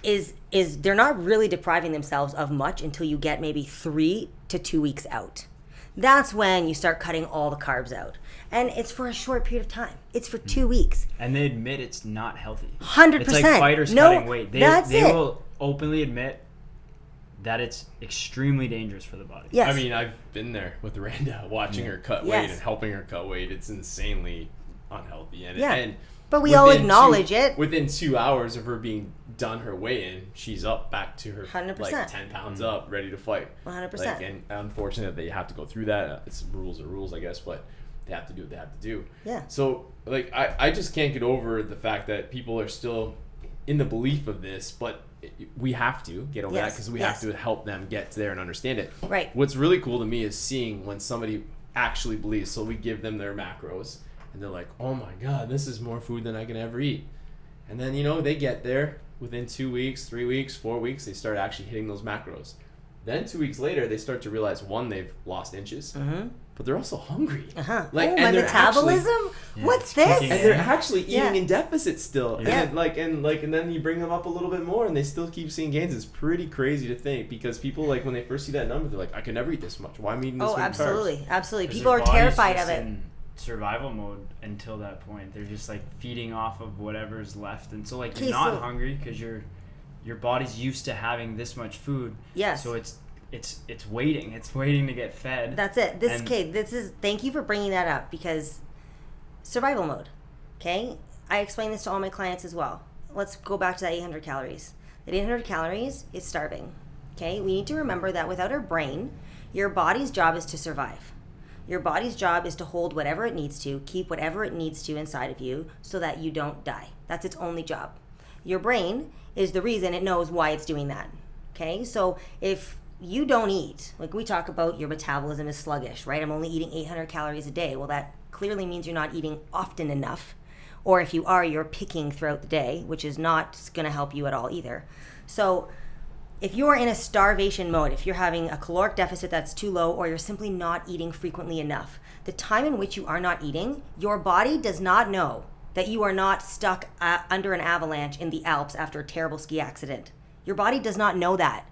Speaker 4: is they're not really depriving themselves of much until you get maybe 3 to 2 weeks out. That's when you start cutting all the carbs out. And it's for a short period of time. It's for 2 weeks.
Speaker 5: And they admit it's not healthy.
Speaker 4: 100%.
Speaker 5: It's like fighters cutting weight. They will openly admit that it's extremely dangerous for the body.
Speaker 4: Yes.
Speaker 3: I mean, I've been there with Randa, watching her cut weight and helping her cut weight. It's insanely unhealthy. And
Speaker 4: but we all acknowledge it.
Speaker 3: Within 2 hours of her being done her weigh-in, she's up back to her
Speaker 4: 100%.
Speaker 3: Like 10 pounds up, ready to fight.
Speaker 4: 100%.
Speaker 3: Like, and unfortunate that they have to go through that. It's rules are rules, I guess, but they have to do what they have to do.
Speaker 4: Yeah.
Speaker 3: So, like, I just can't get over the fact that people are still in the belief of this, but we have to get over that because we have to help them get there and understand it.
Speaker 4: Right.
Speaker 3: What's really cool to me is seeing when somebody actually believes. So we give them their macros, and they're like, "Oh my God, this is more food than I can ever eat." And then they get there within 2 weeks, 3 weeks, 4 weeks, they start actually hitting those macros. Then 2 weeks later, they start to realize, one, they've lost inches, but they're also hungry.
Speaker 4: Like, my metabolism? What's this?
Speaker 3: And they're actually eating in deficit still. Yeah. And then you bring them up a little bit more, and they still keep seeing gains. It's pretty crazy to think, because people, like, when they first see that number, they're like, I can never eat this much. Why am I eating this much
Speaker 4: absolutely,
Speaker 3: carbs?
Speaker 4: absolutely. People are terrified of it.
Speaker 5: In survival mode until that point. They're just like feeding off of whatever's left, and so like you're not hungry because your body's used to having this much food.
Speaker 4: Yes.
Speaker 5: So it's waiting. It's waiting to get fed.
Speaker 4: That's it. Thank you for bringing that up, because survival mode. Okay? I explain this to all my clients as well. Let's go back to that 800 calories. That 800 calories is starving. Okay? We need to remember that without our brain, your body's job is to survive. Your body's job is to hold whatever it needs to, keep whatever it needs to inside of you so that you don't die. That's its only job. Your brain is the reason it knows why it's doing that. Okay? So if you don't eat, like we talk about, your metabolism is sluggish, right? I'm only eating 800 calories a day. Well, that clearly means you're not eating often enough. Or if you are, you're picking throughout the day, which is not going to help you at all either. So if you're in a starvation mode, if you're having a caloric deficit that's too low, or you're simply not eating frequently enough, the time in which you are not eating, your body does not know that you are not stuck under an avalanche in the Alps after a terrible ski accident. Your body does not know that.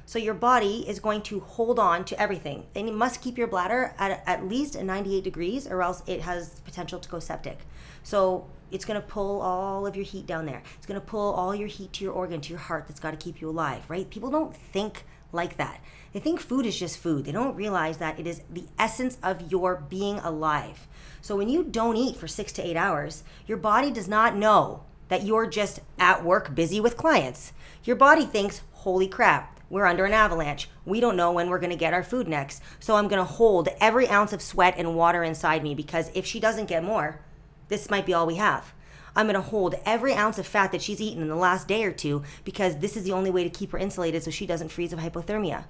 Speaker 4: So your body is going to hold on to everything. And you must keep your bladder at least 98 degrees, or else it has potential to go septic. So it's going to pull all of your heat down there. It's going to pull all your heat to your organ, to your heart, that's got to keep you alive, right? People don't think like that. They think food is just food. They don't realize that it is the essence of your being alive. So when you don't eat for 6 to 8 hours, your body does not know that you're just at work busy with clients. Your body thinks, holy crap, we're under an avalanche. We don't know when we're going to get our food next. So I'm going to hold every ounce of sweat and water inside me, because if she doesn't get more, this might be all we have. I'm going to hold every ounce of fat that she's eaten in the last day or two, because this is the only way to keep her insulated so she doesn't freeze of hypothermia,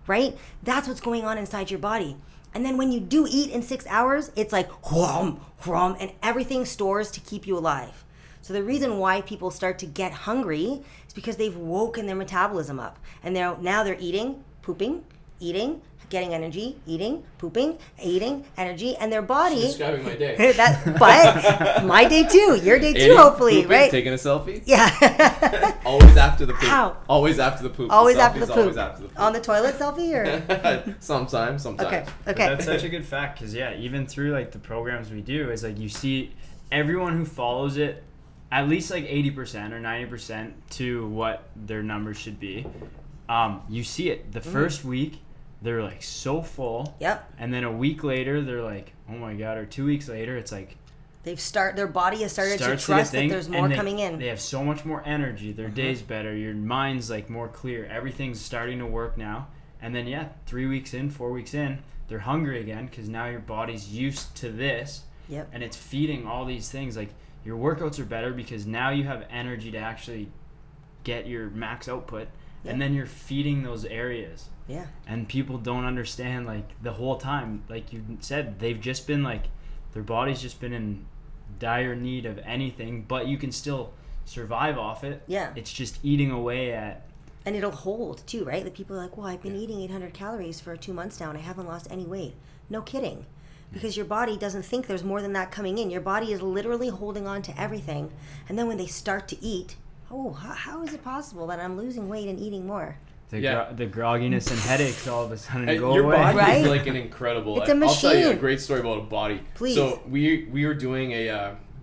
Speaker 4: right? That's what's going on inside your body. And then when you do eat in 6 hours, it's like whom, and everything stores to keep you alive. So the reason why people start to get hungry is because they've woken their metabolism up. And now they're eating, pooping, eating, getting energy, eating, pooping, eating, energy, and their body.
Speaker 3: She's describing my day.
Speaker 4: But my day too, your day too,
Speaker 3: Eating,
Speaker 4: hopefully,
Speaker 3: pooping,
Speaker 4: right?
Speaker 3: Taking a selfie.
Speaker 4: Yeah.
Speaker 3: Always after the poop.
Speaker 4: How?
Speaker 3: Always after the poop.
Speaker 4: Always
Speaker 3: The
Speaker 4: after the
Speaker 3: selfie's
Speaker 4: poop.
Speaker 3: Always after the poop.
Speaker 4: On the toilet selfie, or?
Speaker 3: Sometimes.
Speaker 4: Okay.
Speaker 5: But that's such a good fact, because even through like the programs we do, is like you see everyone who follows it at least like 80% or 90% to what their numbers should be. You see it the first week. They're like so full.
Speaker 4: Yep.
Speaker 5: And then a week later, they're like, oh my God, or 2 weeks later, it's like
Speaker 4: their body has started to trust that there's more coming in.
Speaker 5: They have so much more energy. Their day's better. Your mind's like more clear. Everything's starting to work now. And then 3 weeks in, 4 weeks in, they're hungry again, because now your body's used to this.
Speaker 4: Yep.
Speaker 5: And it's feeding all these things. Like, your workouts are better because now you have energy to actually get your max output.
Speaker 4: Yep.
Speaker 5: And then you're feeding those areas.
Speaker 4: Yeah.
Speaker 5: And people don't understand, like, the whole time, like you said, they've just been like, their body's just been in dire need of anything, but you can still survive off it.
Speaker 4: Yeah.
Speaker 5: It's just eating away at.
Speaker 4: And it'll hold too, right? The people are like, well, I've been eating 800 calories for 2 months now and I haven't lost any weight. No kidding. Because your body doesn't think there's more than that coming in. Your body is literally holding on to everything. And then when they start to eat, how is it possible that I'm losing weight and eating more?
Speaker 5: The grogginess and headaches all of a sudden go
Speaker 3: your
Speaker 5: away.
Speaker 3: body
Speaker 4: Right?
Speaker 3: is like an incredible.
Speaker 4: It's a
Speaker 3: I'll tell you a
Speaker 4: machine.
Speaker 3: great story about a body.
Speaker 4: Please.
Speaker 3: So we were doing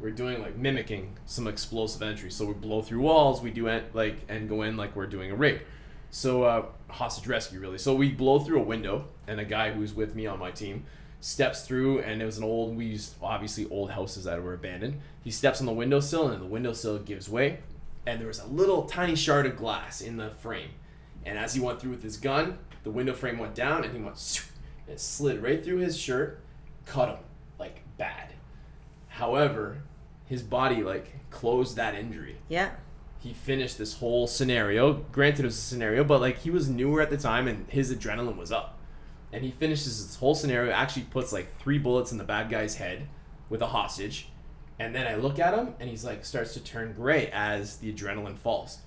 Speaker 3: we're doing like mimicking some explosive entry. So we blow through walls. We do and go in like we're doing a raid. So hostage rescue really. So we blow through a window, and a guy who's with me on my team steps through, and it was we used obviously old houses that were abandoned. He steps on the windowsill, and the windowsill gives way, and there was a little tiny shard of glass in the frame. And as he went through with his gun, the window frame went down, and he went, and it slid right through his shirt, cut him like bad. However, his body like closed that injury.
Speaker 4: Yeah.
Speaker 3: He finished this whole scenario. Granted, it was a scenario, but like he was newer at the time, and his adrenaline was up. And he finishes this whole scenario. Actually, puts like 3 bullets in the bad guy's head with a hostage. And then I look at him, and he's like starts to turn gray as the adrenaline falls,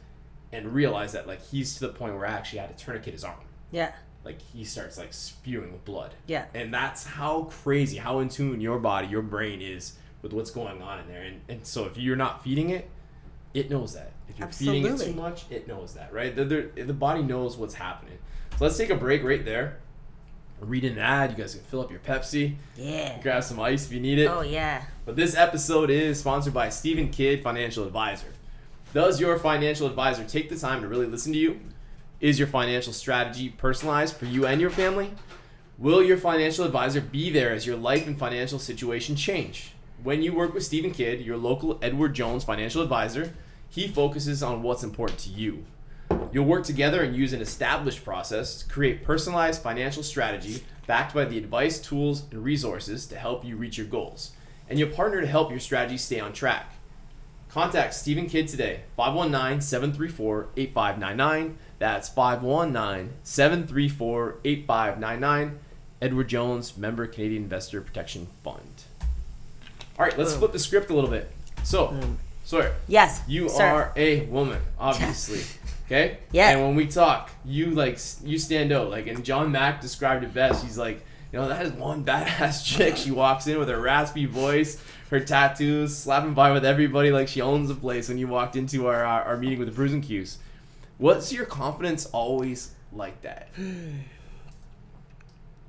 Speaker 3: and realize that like he's to the point where I actually had to tourniquet his arm.
Speaker 4: Yeah.
Speaker 3: Like he starts like spewing with blood.
Speaker 4: Yeah.
Speaker 3: And that's how crazy, how in tune your body, your brain is with what's going on in there. And so if you're not feeding it, it knows that. If you're feeding it too much, it knows that, right? The body knows what's happening. So let's take a break right there. Read an ad. You guys can fill up your Pepsi.
Speaker 4: Yeah.
Speaker 3: Grab some ice if you need it.
Speaker 4: Oh, yeah.
Speaker 3: But this episode is sponsored by Stephen Kidd Financial Advisor. Does your financial advisor take the time to really listen to you? Is your financial strategy personalized for you and your family? Will your financial advisor be there as your life and financial situation change? When you work with Stephen Kidd, your local Edward Jones financial advisor, he focuses on what's important to you. You'll work together and use an established process to create personalized financial strategy backed by the advice, tools, and resources to help you reach your goals. And you'll partner to help your strategy stay on track. Contact Stephen Kidd today, 519-734-8599. That's 519-734-8599. Edward Jones, member Canadian Investor Protection Fund. All right, let's flip the script a little bit. So, Sawyer.
Speaker 4: Yes,
Speaker 3: You
Speaker 4: sir.
Speaker 3: are a woman, obviously. Okay?
Speaker 4: Yeah.
Speaker 3: And when we talk, you stand out. Like, and John Mack described it best. He's like, that is one badass chick. She walks in with her raspy voice, her tattoos, slapping by with everybody like she owns the place when you walked into our meeting with the Bruising Q's. What's your confidence always like that?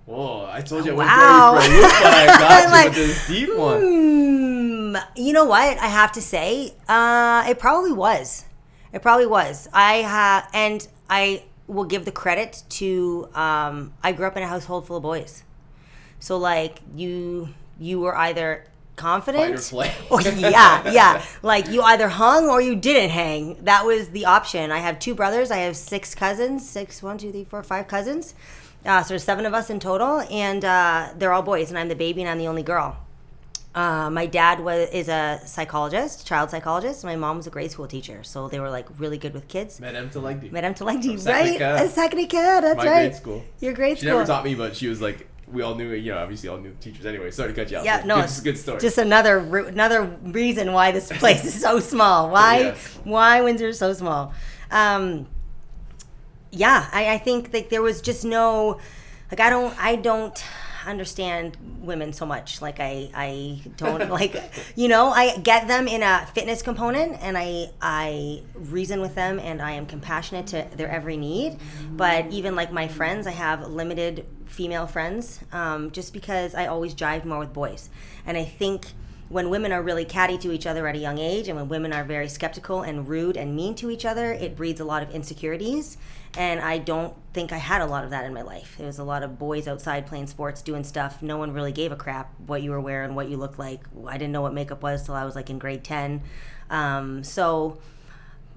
Speaker 3: Whoa, I told you I wouldn't
Speaker 4: Wow.
Speaker 3: throw you for a loop, but I got you
Speaker 4: Like,
Speaker 3: with this deep one.
Speaker 4: You know what? I have to say, it probably was. It probably was. And I will give the credit to, I grew up in a household full of boys. So like you were either confident.
Speaker 3: Fight or flight.
Speaker 4: yeah. Like you either hung or you didn't hang. That was the option. I have 2 brothers. I have 6 cousins. 5 cousins. So there's 7 of us in total, and they're all boys, and I'm the baby, and I'm the only girl. My dad is a psychologist, child psychologist. My mom was a grade school teacher, so they were like really good with kids.
Speaker 3: Madame Telegdy.
Speaker 4: Right? A second kid, that's
Speaker 3: My
Speaker 4: right.
Speaker 3: grade school.
Speaker 4: Your grade
Speaker 3: She
Speaker 4: school.
Speaker 3: never taught me, but she was like, we all knew, obviously all knew the teachers anyway. Sorry to cut you off.
Speaker 4: Yeah,
Speaker 3: but
Speaker 4: no,
Speaker 3: it's a good story.
Speaker 4: Just another reason why this place is so small. Why Windsor is so small. I think that there was just no, like, I don't understand women so much. Like I don't like, I get them in a fitness component, and I reason with them, and I am compassionate to their every need. But even like my friends, I have limited female friends, just because I always jive more with boys. And I think when women are really catty to each other at a young age, and when women are very skeptical and rude and mean to each other, it breeds a lot of insecurities. And I don't think I had a lot of that in my life. It was a lot of boys outside playing sports, doing stuff. No one really gave a crap what you were wearing, what you looked like. I didn't know what makeup was till I was like in grade 10.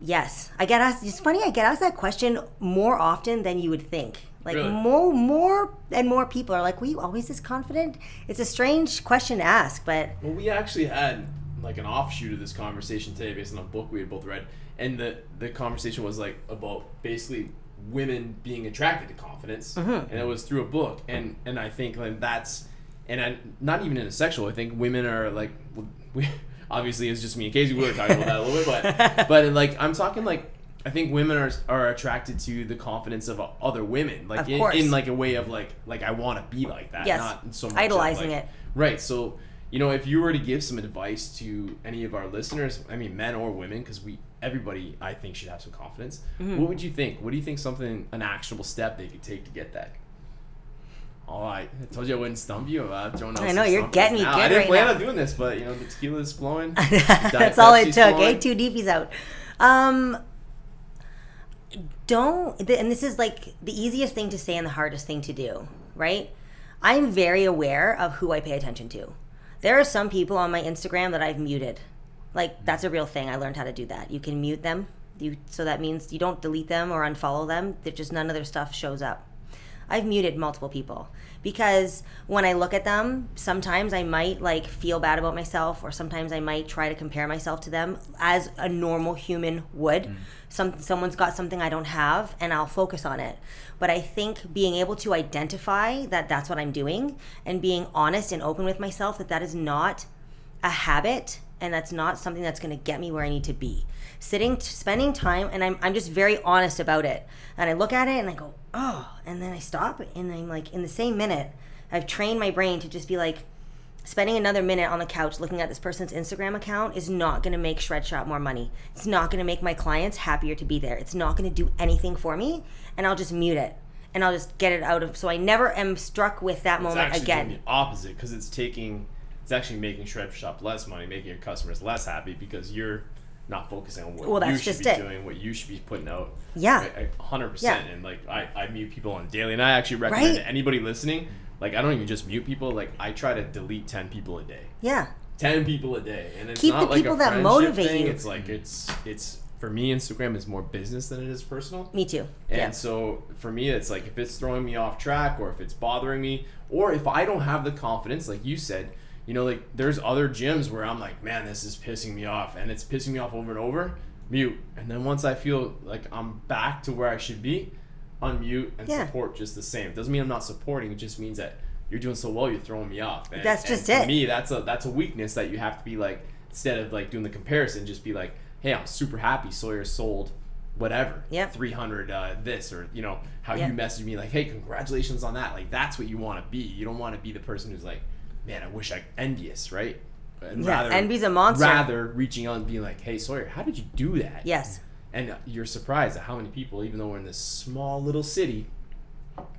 Speaker 4: Yes. I get asked, it's funny, I get asked that question more often than you would think. Like,
Speaker 3: Really?
Speaker 4: more and more people are like, were you always this confident? It's a strange question to ask, but...
Speaker 3: Well, we actually had like an offshoot of this conversation today based on a book we had both read. And the conversation was like about basically women being attracted to confidence. And it was through a book. And I think like that's... And not even in a sexual, I think women are like... we obviously, it's just me and Casey. We were talking about that a little bit. But like, I'm talking like... I think women are attracted to the confidence of other women, like in like a way of like I want to be like that,
Speaker 4: yes.
Speaker 3: not so much
Speaker 4: idolizing
Speaker 3: like,
Speaker 4: it.
Speaker 3: Right. So, you know, if you were to give some advice to any of our listeners, I mean, men or women, because everybody I think should have some confidence. What would you think? What do you think an actionable step they could take to get that? All right, I told you I wouldn't stump you.
Speaker 4: I know you're getting me good right now.
Speaker 3: I didn't plan on doing this, but you know the tequila is flowing.
Speaker 4: That's all it took. Eh? 2 deepies out. And this is like the easiest thing to say and the hardest thing to do, right? I'm very aware of who I pay attention to. There are some people on my Instagram that I've muted. Like, that's a real thing. I learned how to do that. You can mute them. So that means you don't delete them or unfollow them. They're just none of their stuff shows up. I've muted multiple people because when I look at them, sometimes I might like feel bad about myself, or sometimes I might try to compare myself to them as a normal human would. Someone's got something I don't have, and I'll focus on it. But I think being able to identify that that's what I'm doing, and being honest and open with myself that is not a habit, and that's not something that's going to get me where I need to be. Spending time, and I'm just very honest about it. And I look at it and I go, oh, and then I stop, and I'm like, in the same minute, I've trained my brain to just be like, spending another minute on the couch looking at this person's Instagram account is not going to make Shred Shop more money. It's not going to make my clients happier to be there. It's not going to do anything for me, and I'll just mute it. And I'll just get it out of, so I never am struck with that moment again.
Speaker 3: It's actually the opposite, because it's actually making Shred Shop less money, making your customers less happy, because you're not focusing on what you should be doing, what you should be putting out.
Speaker 4: Yeah.
Speaker 3: 100%.
Speaker 4: Yeah.
Speaker 3: And like I mute people on daily, and I actually recommend to anybody listening, like I don't even just mute people, like I try to delete 10 people a day.
Speaker 4: Yeah.
Speaker 3: 10 people a day. And it's
Speaker 4: keep
Speaker 3: not
Speaker 4: the
Speaker 3: like
Speaker 4: people
Speaker 3: a
Speaker 4: that motivate
Speaker 3: thing.
Speaker 4: you.
Speaker 3: It's like it's for me, Instagram is more business than it is personal.
Speaker 4: Me too.
Speaker 3: And so for me, it's like if it's throwing me off track, or if it's bothering me, or if I don't have the confidence, like you said, you know, like there's other gyms where I'm like, man, this is pissing me off, and it's pissing me off over and over, mute. And then once I feel like I'm back to where I should be, unmute and support just the same. It doesn't mean I'm not supporting, it just means that you're doing so well, you're throwing me off. And,
Speaker 4: that's just
Speaker 3: and
Speaker 4: it.
Speaker 3: For me, that's a weakness that you have to be like, instead of like doing the comparison, just be like, hey, I'm super happy Sawyer sold whatever, 300 this, or you know, how you message me like, hey, congratulations on that. Like that's what you want to be. You don't want to be the person who's like, man, I wish envious, right? And
Speaker 4: envy's a monster.
Speaker 3: Rather reaching out and being like, hey, Sawyer, how did you do that?
Speaker 4: Yes.
Speaker 3: And you're surprised at how many people, even though we're in this small little city,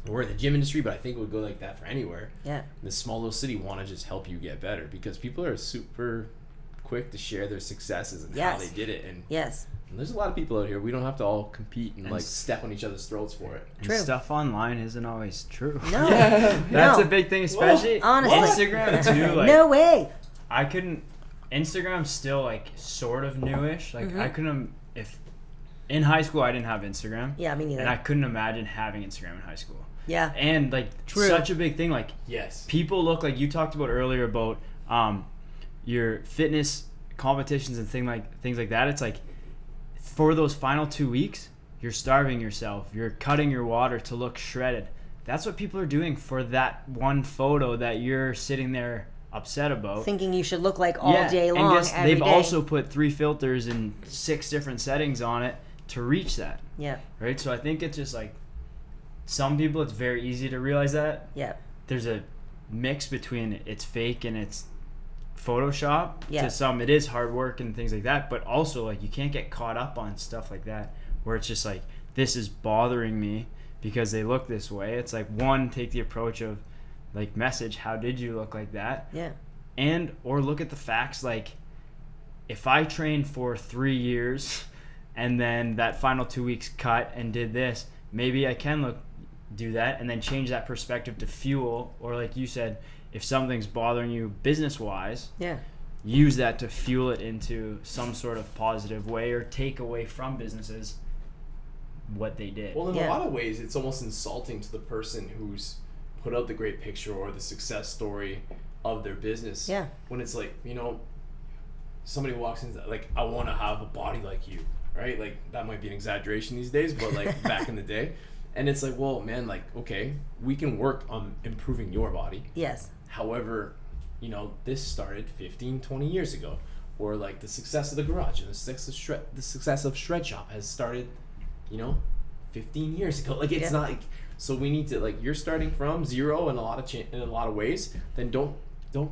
Speaker 3: we're in the gym industry, but I think it would go like that for anywhere.
Speaker 4: Yeah.
Speaker 3: This small little city want to just help you get better, because people are super quick to share their successes and how they did it. And there's a lot of people out here. We don't have to all compete and like step on each other's throats for it.
Speaker 5: And stuff online isn't always true.
Speaker 4: No.
Speaker 5: That's a big thing, especially
Speaker 4: honestly.
Speaker 5: Instagram too. Like,
Speaker 4: no way.
Speaker 5: Instagram's still like sort of newish. Like I couldn't, if in high school I didn't have Instagram.
Speaker 4: Yeah, me neither.
Speaker 5: And I couldn't imagine having Instagram in high school.
Speaker 4: Yeah.
Speaker 5: And like such a big thing. Like people look, like you talked about earlier about your fitness competitions and things like that. It's like for those final 2 weeks, you're starving yourself. You're cutting your water to look shredded. That's what people are doing for that one photo that you're sitting there upset about,
Speaker 4: thinking you should look like all day long.
Speaker 5: And guess they've also put 3 filters and 6 different settings on it to reach that.
Speaker 4: Yeah.
Speaker 5: Right. So I think it's just like some people, it's very easy to realize that.
Speaker 4: Yeah.
Speaker 5: There's a mix between it's fake and it's Photoshop.
Speaker 4: Yeah.
Speaker 5: To some, it is hard work and things like that. But also, like, you can't get caught up on stuff like that where it's just like, this is bothering me because they look this way. It's like, one, take the approach of like, message, how did you look like that?
Speaker 4: Yeah.
Speaker 5: And or look at the facts, like, if I trained for 3 years and then that final 2 weeks cut and did this, maybe I can do that and then change that perspective to fuel. Or like you said, if something's bothering you business wise, use that to fuel it into some sort of positive way or take away from businesses what they did.
Speaker 3: Well, in a lot of ways, it's almost insulting to the person who's put out the great picture or the success story of their business.
Speaker 4: Yeah.
Speaker 3: When it's like, somebody walks in like, I want to have a body like you, right? Like, that might be an exaggeration these days, but like back in the day. And it's like, well, man, like, okay, we can work on improving your body.
Speaker 4: Yes.
Speaker 3: However, this started 15, 20 years ago. Or like the success of the garage and the success of Shred Shop has started, 15 years ago. Like, it's not like, so we need to, like, you're starting from zero in a lot of ways, then don't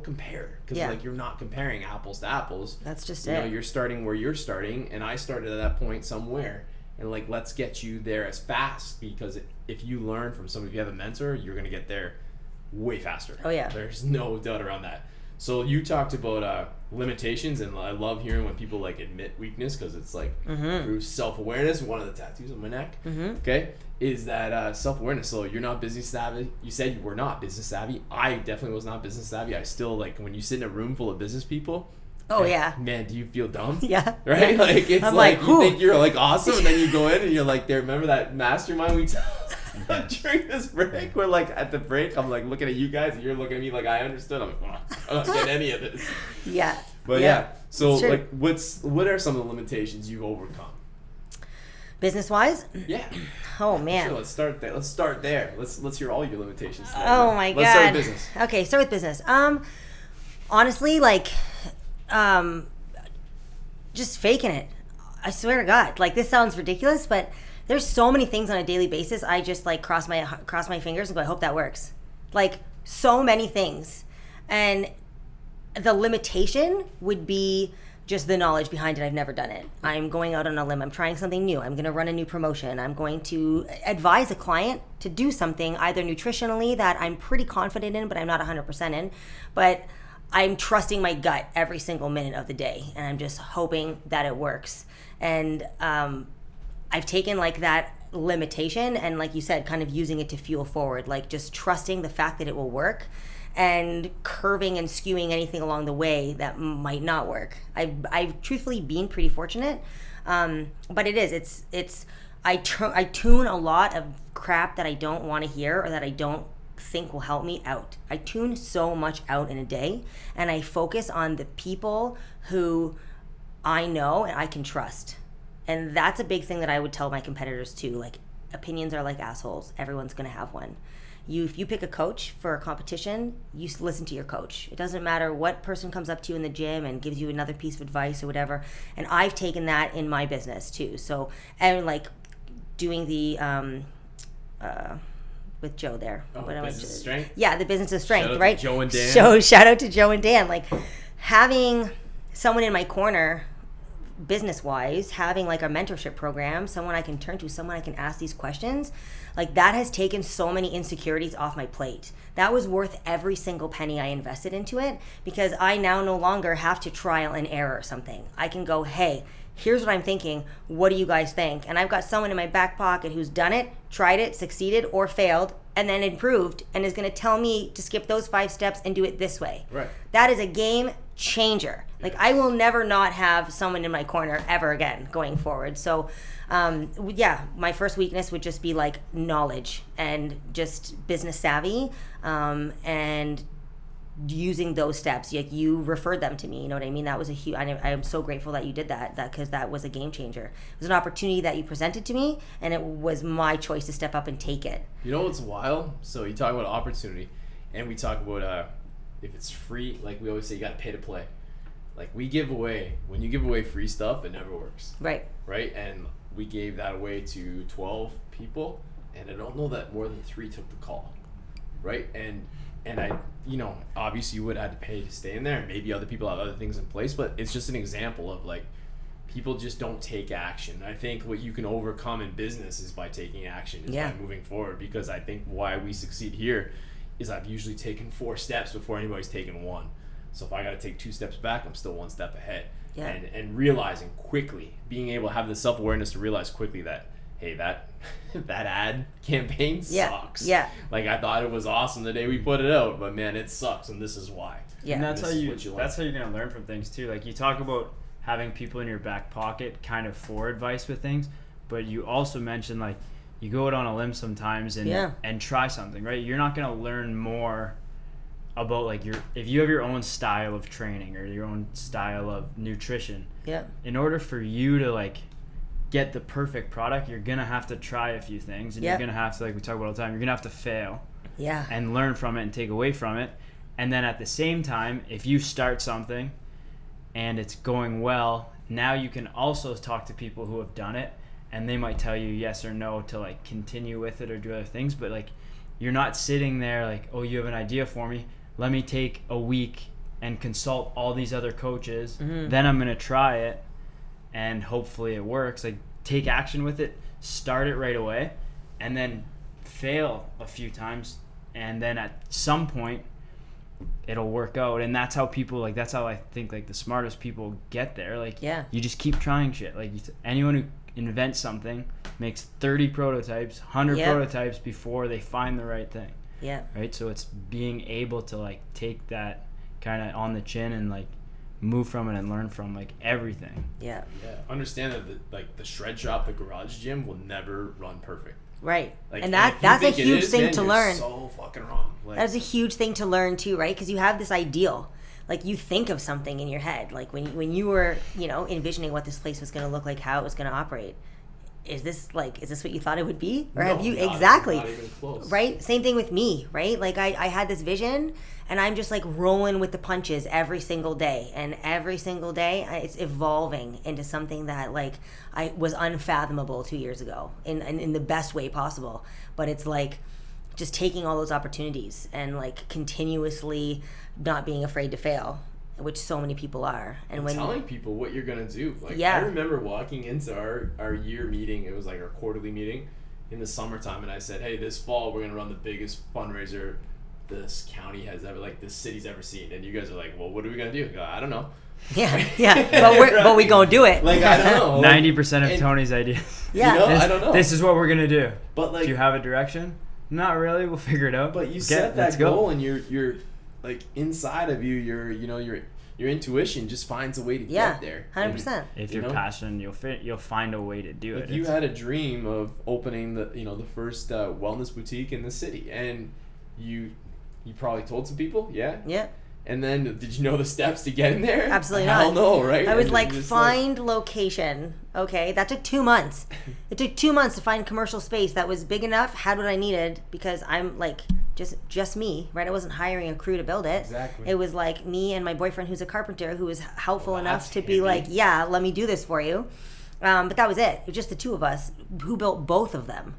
Speaker 3: compare, because like, you're not comparing apples to apples.
Speaker 4: That's just it.
Speaker 3: You're starting where you're starting, and I started at that point somewhere, and like, let's get you there as fast, because if you learn from somebody, if you have a mentor, you're gonna get there way faster.
Speaker 4: Oh yeah,
Speaker 3: there's no doubt around that. So you talked about limitations, and I love hearing when people like admit weakness, because it's like proves self-awareness. One of the tattoos on my neck, okay, is that self-awareness. So you're not business savvy. You said you were not business savvy. I definitely was not business savvy. I still, like, when you sit in a room full of business people.
Speaker 4: Oh yeah.
Speaker 3: Man, do you feel dumb?
Speaker 4: Yeah.
Speaker 3: Right? Like, it's
Speaker 4: I'm
Speaker 3: like you
Speaker 4: whew.
Speaker 3: think you're like awesome, and then you go in and you're like, there. Remember that mastermind we during this break? We're like, at the break, I'm like looking at you guys, and you're looking at me like I understood. I'm like, I'm not getting any of this.
Speaker 4: Yeah.
Speaker 3: But yeah. So like, what are some of the limitations you've overcome?
Speaker 4: Business wise?
Speaker 3: Yeah.
Speaker 4: Oh man.
Speaker 3: Sure, let's start there. Let's hear all your limitations.
Speaker 4: Oh my god.
Speaker 3: Let's start with business.
Speaker 4: Okay, start with business. Honestly, like, just faking it. I swear to God. Like, this sounds ridiculous, but there's so many things on a daily basis. I just like cross my fingers and go, I hope that works. Like, so many things. And the limitation would be just the knowledge behind it. I've never done it. I'm going out on a limb. I'm trying something new. I'm going to run a new promotion. I'm going to advise a client to do something either nutritionally that I'm pretty confident in, but I'm not 100% in. But I'm trusting my gut every single minute of the day, and I'm just hoping that it works. And I've taken like that limitation and, like you said, kind of using it to fuel forward, like just trusting the fact that it will work and curving and skewing anything along the way that might not work. I've truthfully been pretty fortunate, but I tune a lot of crap that I don't want to hear or that I don't think will help me out. I tune so much out in a day, and I focus on the people who I know and I can trust. And that's a big thing that I would tell my competitors too. Like, opinions are like assholes. Everyone's going to have one. If you pick a coach for a competition, you listen to your coach. It doesn't matter what person comes up to you in the gym and gives you another piece of advice or whatever. And I've taken that in my business too. So, and like doing the with Joe there.
Speaker 3: Business of Strength?
Speaker 4: Yeah, the Business of Strength,
Speaker 3: shout out
Speaker 4: right?
Speaker 3: To Joe and Dan.
Speaker 4: Shout out to Joe and Dan. Like, having someone in my corner, business-wise, having like a mentorship program, someone I can turn to, someone I can ask these questions, like, that has taken so many insecurities off my plate. That was worth every single penny I invested into it, because I now no longer have to trial and error something. I can go, hey, here's what I'm thinking. What do you guys think? And I've got someone in my back pocket who's done it, tried it, succeeded, or failed, and then improved, and is going to tell me to skip those 5 steps and do it this way.
Speaker 3: Right.
Speaker 4: That is a game changer. Like, I will never not have someone in my corner ever again going forward. So, my first weakness would just be like knowledge and just business savvy, and using those steps. Like, you referred them to me, you know what I mean? That was a huge, I am so grateful that you did that because that was a game changer. It was an opportunity that you presented to me, and it was my choice to step up and take it.
Speaker 3: You know what's wild? So you talk about opportunity, and we talk about if it's free, like we always say, you got to pay to play. Like, when you give away free stuff, it never works.
Speaker 4: Right.
Speaker 3: And we gave that away to 12 people, and I don't know that more than 3 took the call. Right? And I, obviously you would have to pay to stay in there, and maybe other people have other things in place, but it's just an example of, like, people just don't take action. I think what you can overcome in business is by taking action, by moving forward, because I think why we succeed here is I've usually taken 4 steps before anybody's taken 1. So if I got to take 2 steps back, I'm still 1 step ahead.
Speaker 4: Yeah.
Speaker 3: And realizing quickly, being able to have the self-awareness to realize quickly that, hey, that ad campaign sucks.
Speaker 4: Yeah.
Speaker 3: Like, I thought it was awesome the day we put it out, but man, it sucks, and this is why.
Speaker 4: Yeah.
Speaker 5: And that's
Speaker 3: This
Speaker 5: how
Speaker 3: is what you like.
Speaker 5: that's how you're gonna learn from things too. Like you talk about having people in your back pocket kind of for advice with things, but you also mentioned like you go out on a limb sometimes and try something, right? You're not gonna learn more about like if you have your own style of training or your own style of nutrition.
Speaker 4: Yeah.
Speaker 5: In order for you to like get the perfect product, you're gonna have to try a few things, and you're gonna have to, like we talk about all the time, you're gonna have to fail.
Speaker 4: Yeah.
Speaker 5: And learn from it and take away from it. And then at the same time, if you start something and it's going well, now you can also talk to people who have done it, and they might tell you yes or no to like continue with it or do other things. But like you're not sitting there like, oh, you have an idea for me, let me take a week and consult all these other coaches, then I'm gonna try it and hopefully it works. Like take action with it, start it right away, and then fail a few times, and then at some point it'll work out. And that's how people, like, that's how I think like the smartest people get there. Like you just keep trying shit. Like anyone who invents something makes 30 prototypes, 100 prototypes before they find the right thing. Right. So it's being able to like take that kind of on the chin and like move from it and learn from like everything.
Speaker 3: Understand that the shred shop, the garage gym will never run perfect.
Speaker 4: Right.
Speaker 3: Like,
Speaker 4: and that's a huge thing to learn.
Speaker 3: So fucking wrong. Like,
Speaker 4: that's a huge thing to learn too, right? Because you have this ideal. Like you think of something in your head. Like when you were, envisioning what this place was going to look like, how it was going to operate. Is this what you thought it would be? Or have you exactly
Speaker 3: not even close.
Speaker 4: Right? Same thing with me, right? Like I had this vision and I'm just like rolling with the punches every single day. And every single day it's evolving into something that like I was unfathomable 2 years ago in the best way possible. But it's like just taking all those opportunities and like continuously not being afraid to fail, which so many people are. And when
Speaker 3: telling people what you're gonna do. Like I remember walking into our year meeting, it was like our quarterly meeting in the summertime, and I said, hey, this fall we're gonna run the biggest fundraiser this county has ever, like this city's ever seen. And you guys are like, well, what are we gonna do? I go, I don't know.
Speaker 4: But we gonna do it.
Speaker 3: Like I don't know.
Speaker 5: 90% of Tony's ideas.
Speaker 3: I don't know.
Speaker 5: This is what we're gonna do.
Speaker 3: But like,
Speaker 5: do you have a direction? Not really. We'll figure it out.
Speaker 3: But you set that goal, and you're like inside of you, your intuition just finds a way to get there.
Speaker 4: 100%.
Speaker 5: If you're passionate, you'll find a way to do it.
Speaker 3: You had a dream of opening the first wellness boutique in the city, and you probably told some people, yeah. And then, did you know the steps to getting there?
Speaker 4: Absolutely
Speaker 3: not. Hell no, right?
Speaker 4: I was like, find location. Okay, that took 2 months. It took 2 months to find commercial space that was big enough, had what I needed, because I'm like just me, right? I wasn't hiring a crew to build it.
Speaker 3: Exactly.
Speaker 4: It was like me and my boyfriend, who's a carpenter, who was helpful enough to be like, yeah, let me do this for you. But that was it. It was just the two of us who built both of them.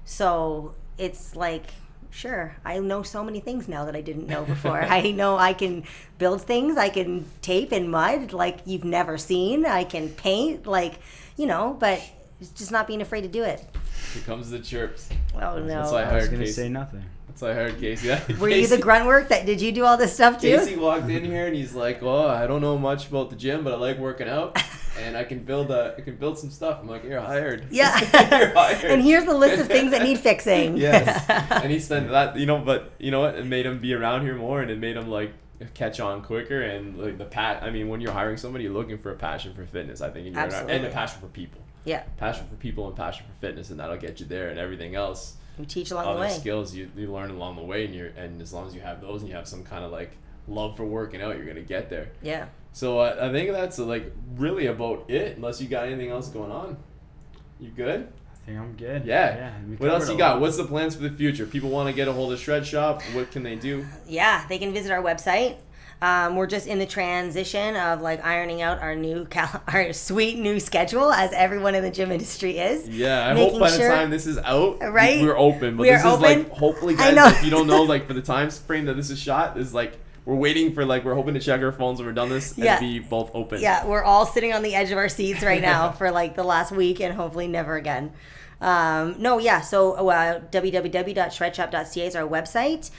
Speaker 4: So it's like, sure, I know so many things now that I didn't know before. I know I can build things. I can tape in mud like you've never seen. I can paint, but it's just not being afraid to do it.
Speaker 3: Here comes the chirps.
Speaker 4: Oh, no.
Speaker 3: That's why
Speaker 5: I was going to say nothing.
Speaker 3: That's why I hired Casey.
Speaker 4: Were you the grunt work? Did you do all this stuff too?
Speaker 3: Casey walked in here and he's like, "Oh, I don't know much about the gym, but I like working out, and I can build some stuff." I'm like, "You're hired."
Speaker 4: Yeah.
Speaker 3: You're hired.
Speaker 4: And here's the list of things that need fixing.
Speaker 3: Yes. And he spent that, but you know what? It made him be around here more, and it made him like catch on quicker. And like when you're hiring somebody, you're looking for a passion for fitness, I think, and a passion for people.
Speaker 4: Yeah.
Speaker 3: Passion for people and passion for fitness, and that'll get you there. And everything else,
Speaker 4: you teach along the
Speaker 3: other
Speaker 4: way.
Speaker 3: Skills you learn along the way, and as long as you have those and you have some kind of like love for working out, you're gonna get there.
Speaker 4: Yeah.
Speaker 3: So I think that's like really about it. Unless you got anything else going on, you good?
Speaker 5: I think I'm good.
Speaker 3: Yeah. What else you got? What's the plans for the future? People want to get a hold of Shred Shop. What can they do?
Speaker 4: Yeah, they can visit our website. We're just in the transition of like ironing out our sweet new schedule, as everyone in the gym industry is.
Speaker 3: Yeah, I hope by the time this is out,
Speaker 4: right?
Speaker 3: We're open. But this is like, hopefully, guys, if you don't know, like for the time frame that this is shot, is like we're waiting for we're hoping to check our phones when we're done this and be both open.
Speaker 4: Yeah, we're all sitting on the edge of our seats right now for like the last week and hopefully never again. So www.shredshop.ca is our website.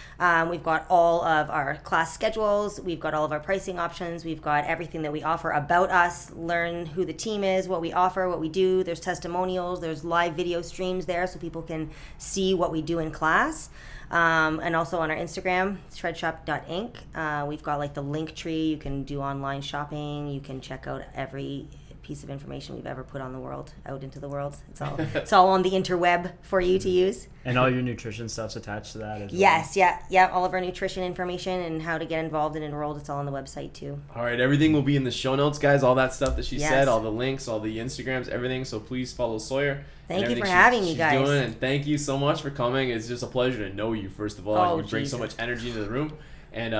Speaker 4: We've got all of our class schedules. We've got all of our pricing options. We've got everything that we offer about us. Learn who the team is, what we offer, what we do. There's testimonials. There's live video streams there so people can see what we do in class. And also on our Instagram, shredshop.inc. We've got like the link tree. You can do online shopping. You can check out every piece of information we've ever put on the world, out into the world. It's all on the interweb for you to use.
Speaker 5: And all your nutrition stuff's attached to that as well.
Speaker 4: Yes, yeah. All of our nutrition information and how to get involved and enrolled, it's all on the website too.
Speaker 3: All right, everything will be in the show notes, guys. All that stuff that she said, all the links, all the Instagrams, everything. So please follow Sawyer.
Speaker 4: Thank you for having me, guys.
Speaker 3: And thank you so much for coming. It's just a pleasure to know you, first of all. You bring so much energy into the room. And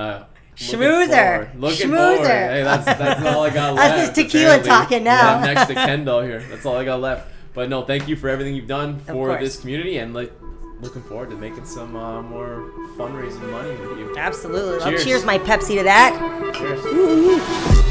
Speaker 4: Schmoozer.
Speaker 3: Looking forward. Hey, that's all I got left.
Speaker 4: That's the tequila talking now.
Speaker 3: Yeah, next to Kendall here. That's all I got left. But no, thank you for everything you've done for this community, and looking forward to making some more fundraising money with you.
Speaker 4: Absolutely.
Speaker 3: Cheers.
Speaker 4: I'll cheers my Pepsi to that.
Speaker 3: Cheers.
Speaker 4: Woo-hoo.